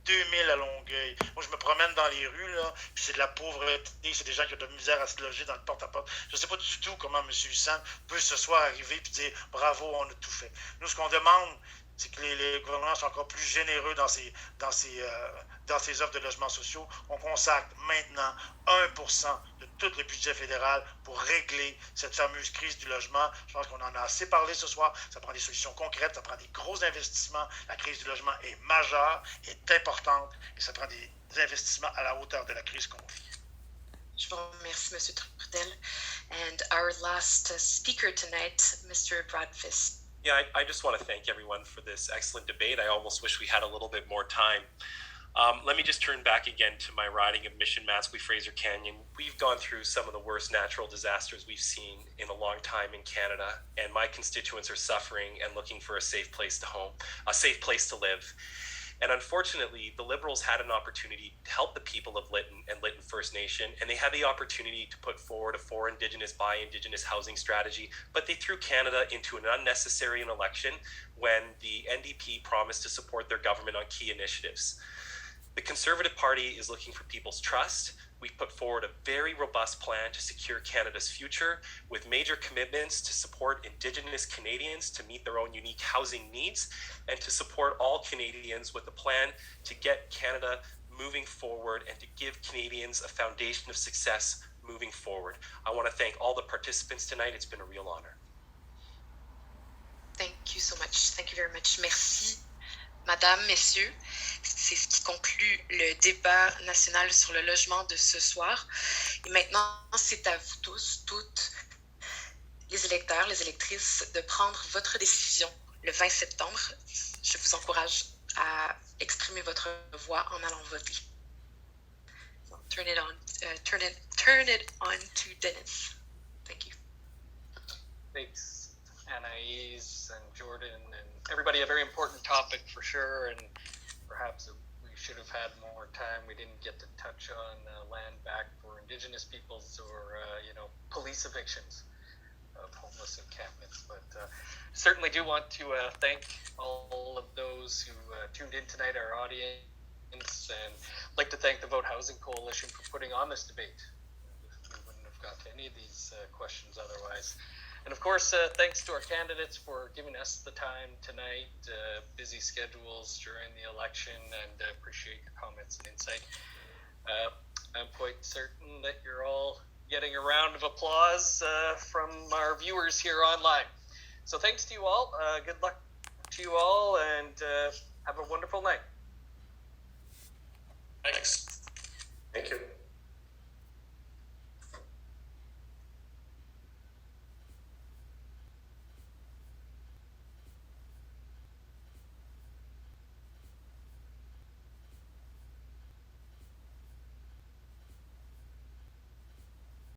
2000 à Longueuil. Moi, je me promène dans les rues, là, puis c'est de la pauvreté, c'est des gens qui ont de la misère à se loger dans le porte-à-porte. Je ne sais pas du tout comment M. Husson peut ce soir arriver et dire « Bravo, on a tout fait ». Nous, ce qu'on demande, c'est que les gouvernements soient encore plus généreux dans ces offres de logements sociaux. On consacre maintenant 1% de tout le budget fédéral pour régler cette fameuse crise du logement. Je pense qu'on en a assez parlé ce soir. Ça prend des solutions concrètes, ça prend des gros investissements. La crise du logement est majeure, est importante, et ça prend des investissements à la hauteur de la crise qu'on vit. Je vous remercie, M. Trudel. And our last speaker tonight, Mr. Bradvis. Yeah, I just want to thank everyone for this excellent debate. I almost wish we had a little bit more time. Let me just turn back again to my riding of Mission Matsqui Fraser Canyon. We've gone through some of the worst natural disasters we've seen in a long time in Canada, and my constituents are suffering and looking for a safe place to live. And unfortunately, the Liberals had an opportunity to help the people of Lytton and Lytton First Nation, and they had the opportunity to put forward a for Indigenous, by Indigenous housing strategy, but they threw Canada into an unnecessary election when the NDP promised to support their government on key initiatives. The Conservative Party is looking for people's trust. We've put forward a very robust plan to secure Canada's future with major commitments to support Indigenous Canadians to meet their own unique housing needs and to support all Canadians with a plan to get Canada moving forward and to give Canadians a foundation of success moving forward. I want to thank all the participants tonight. It's been a real honor. Thank you so much. Thank you very much. Merci. Madame, Messieurs, c'est ce qui conclut le débat national sur le logement de ce soir. Et maintenant, c'est à vous tous, toutes, les électeurs, les électrices, de prendre votre décision le 20 septembre. Je vous encourage à exprimer votre voix en allant voter. So, turn it on to Dennis. Thank you. Thanks, Anais and Jordan and everybody. A very important topic for sure, and perhaps we should have had more time. We didn't get to touch on land back for Indigenous peoples or police evictions of homeless encampments, but certainly do want to thank all of those who tuned in tonight, our audience, and I'd like to thank the Vote Housing Coalition for putting on this debate. We wouldn't have got to any of these questions otherwise. And of course, thanks to our candidates for giving us the time tonight, busy schedules during the election, and appreciate your comments and insight. I'm quite certain that you're all getting a round of applause from our viewers here online. So thanks to you all. Good luck to you all, and have a wonderful night. Thanks.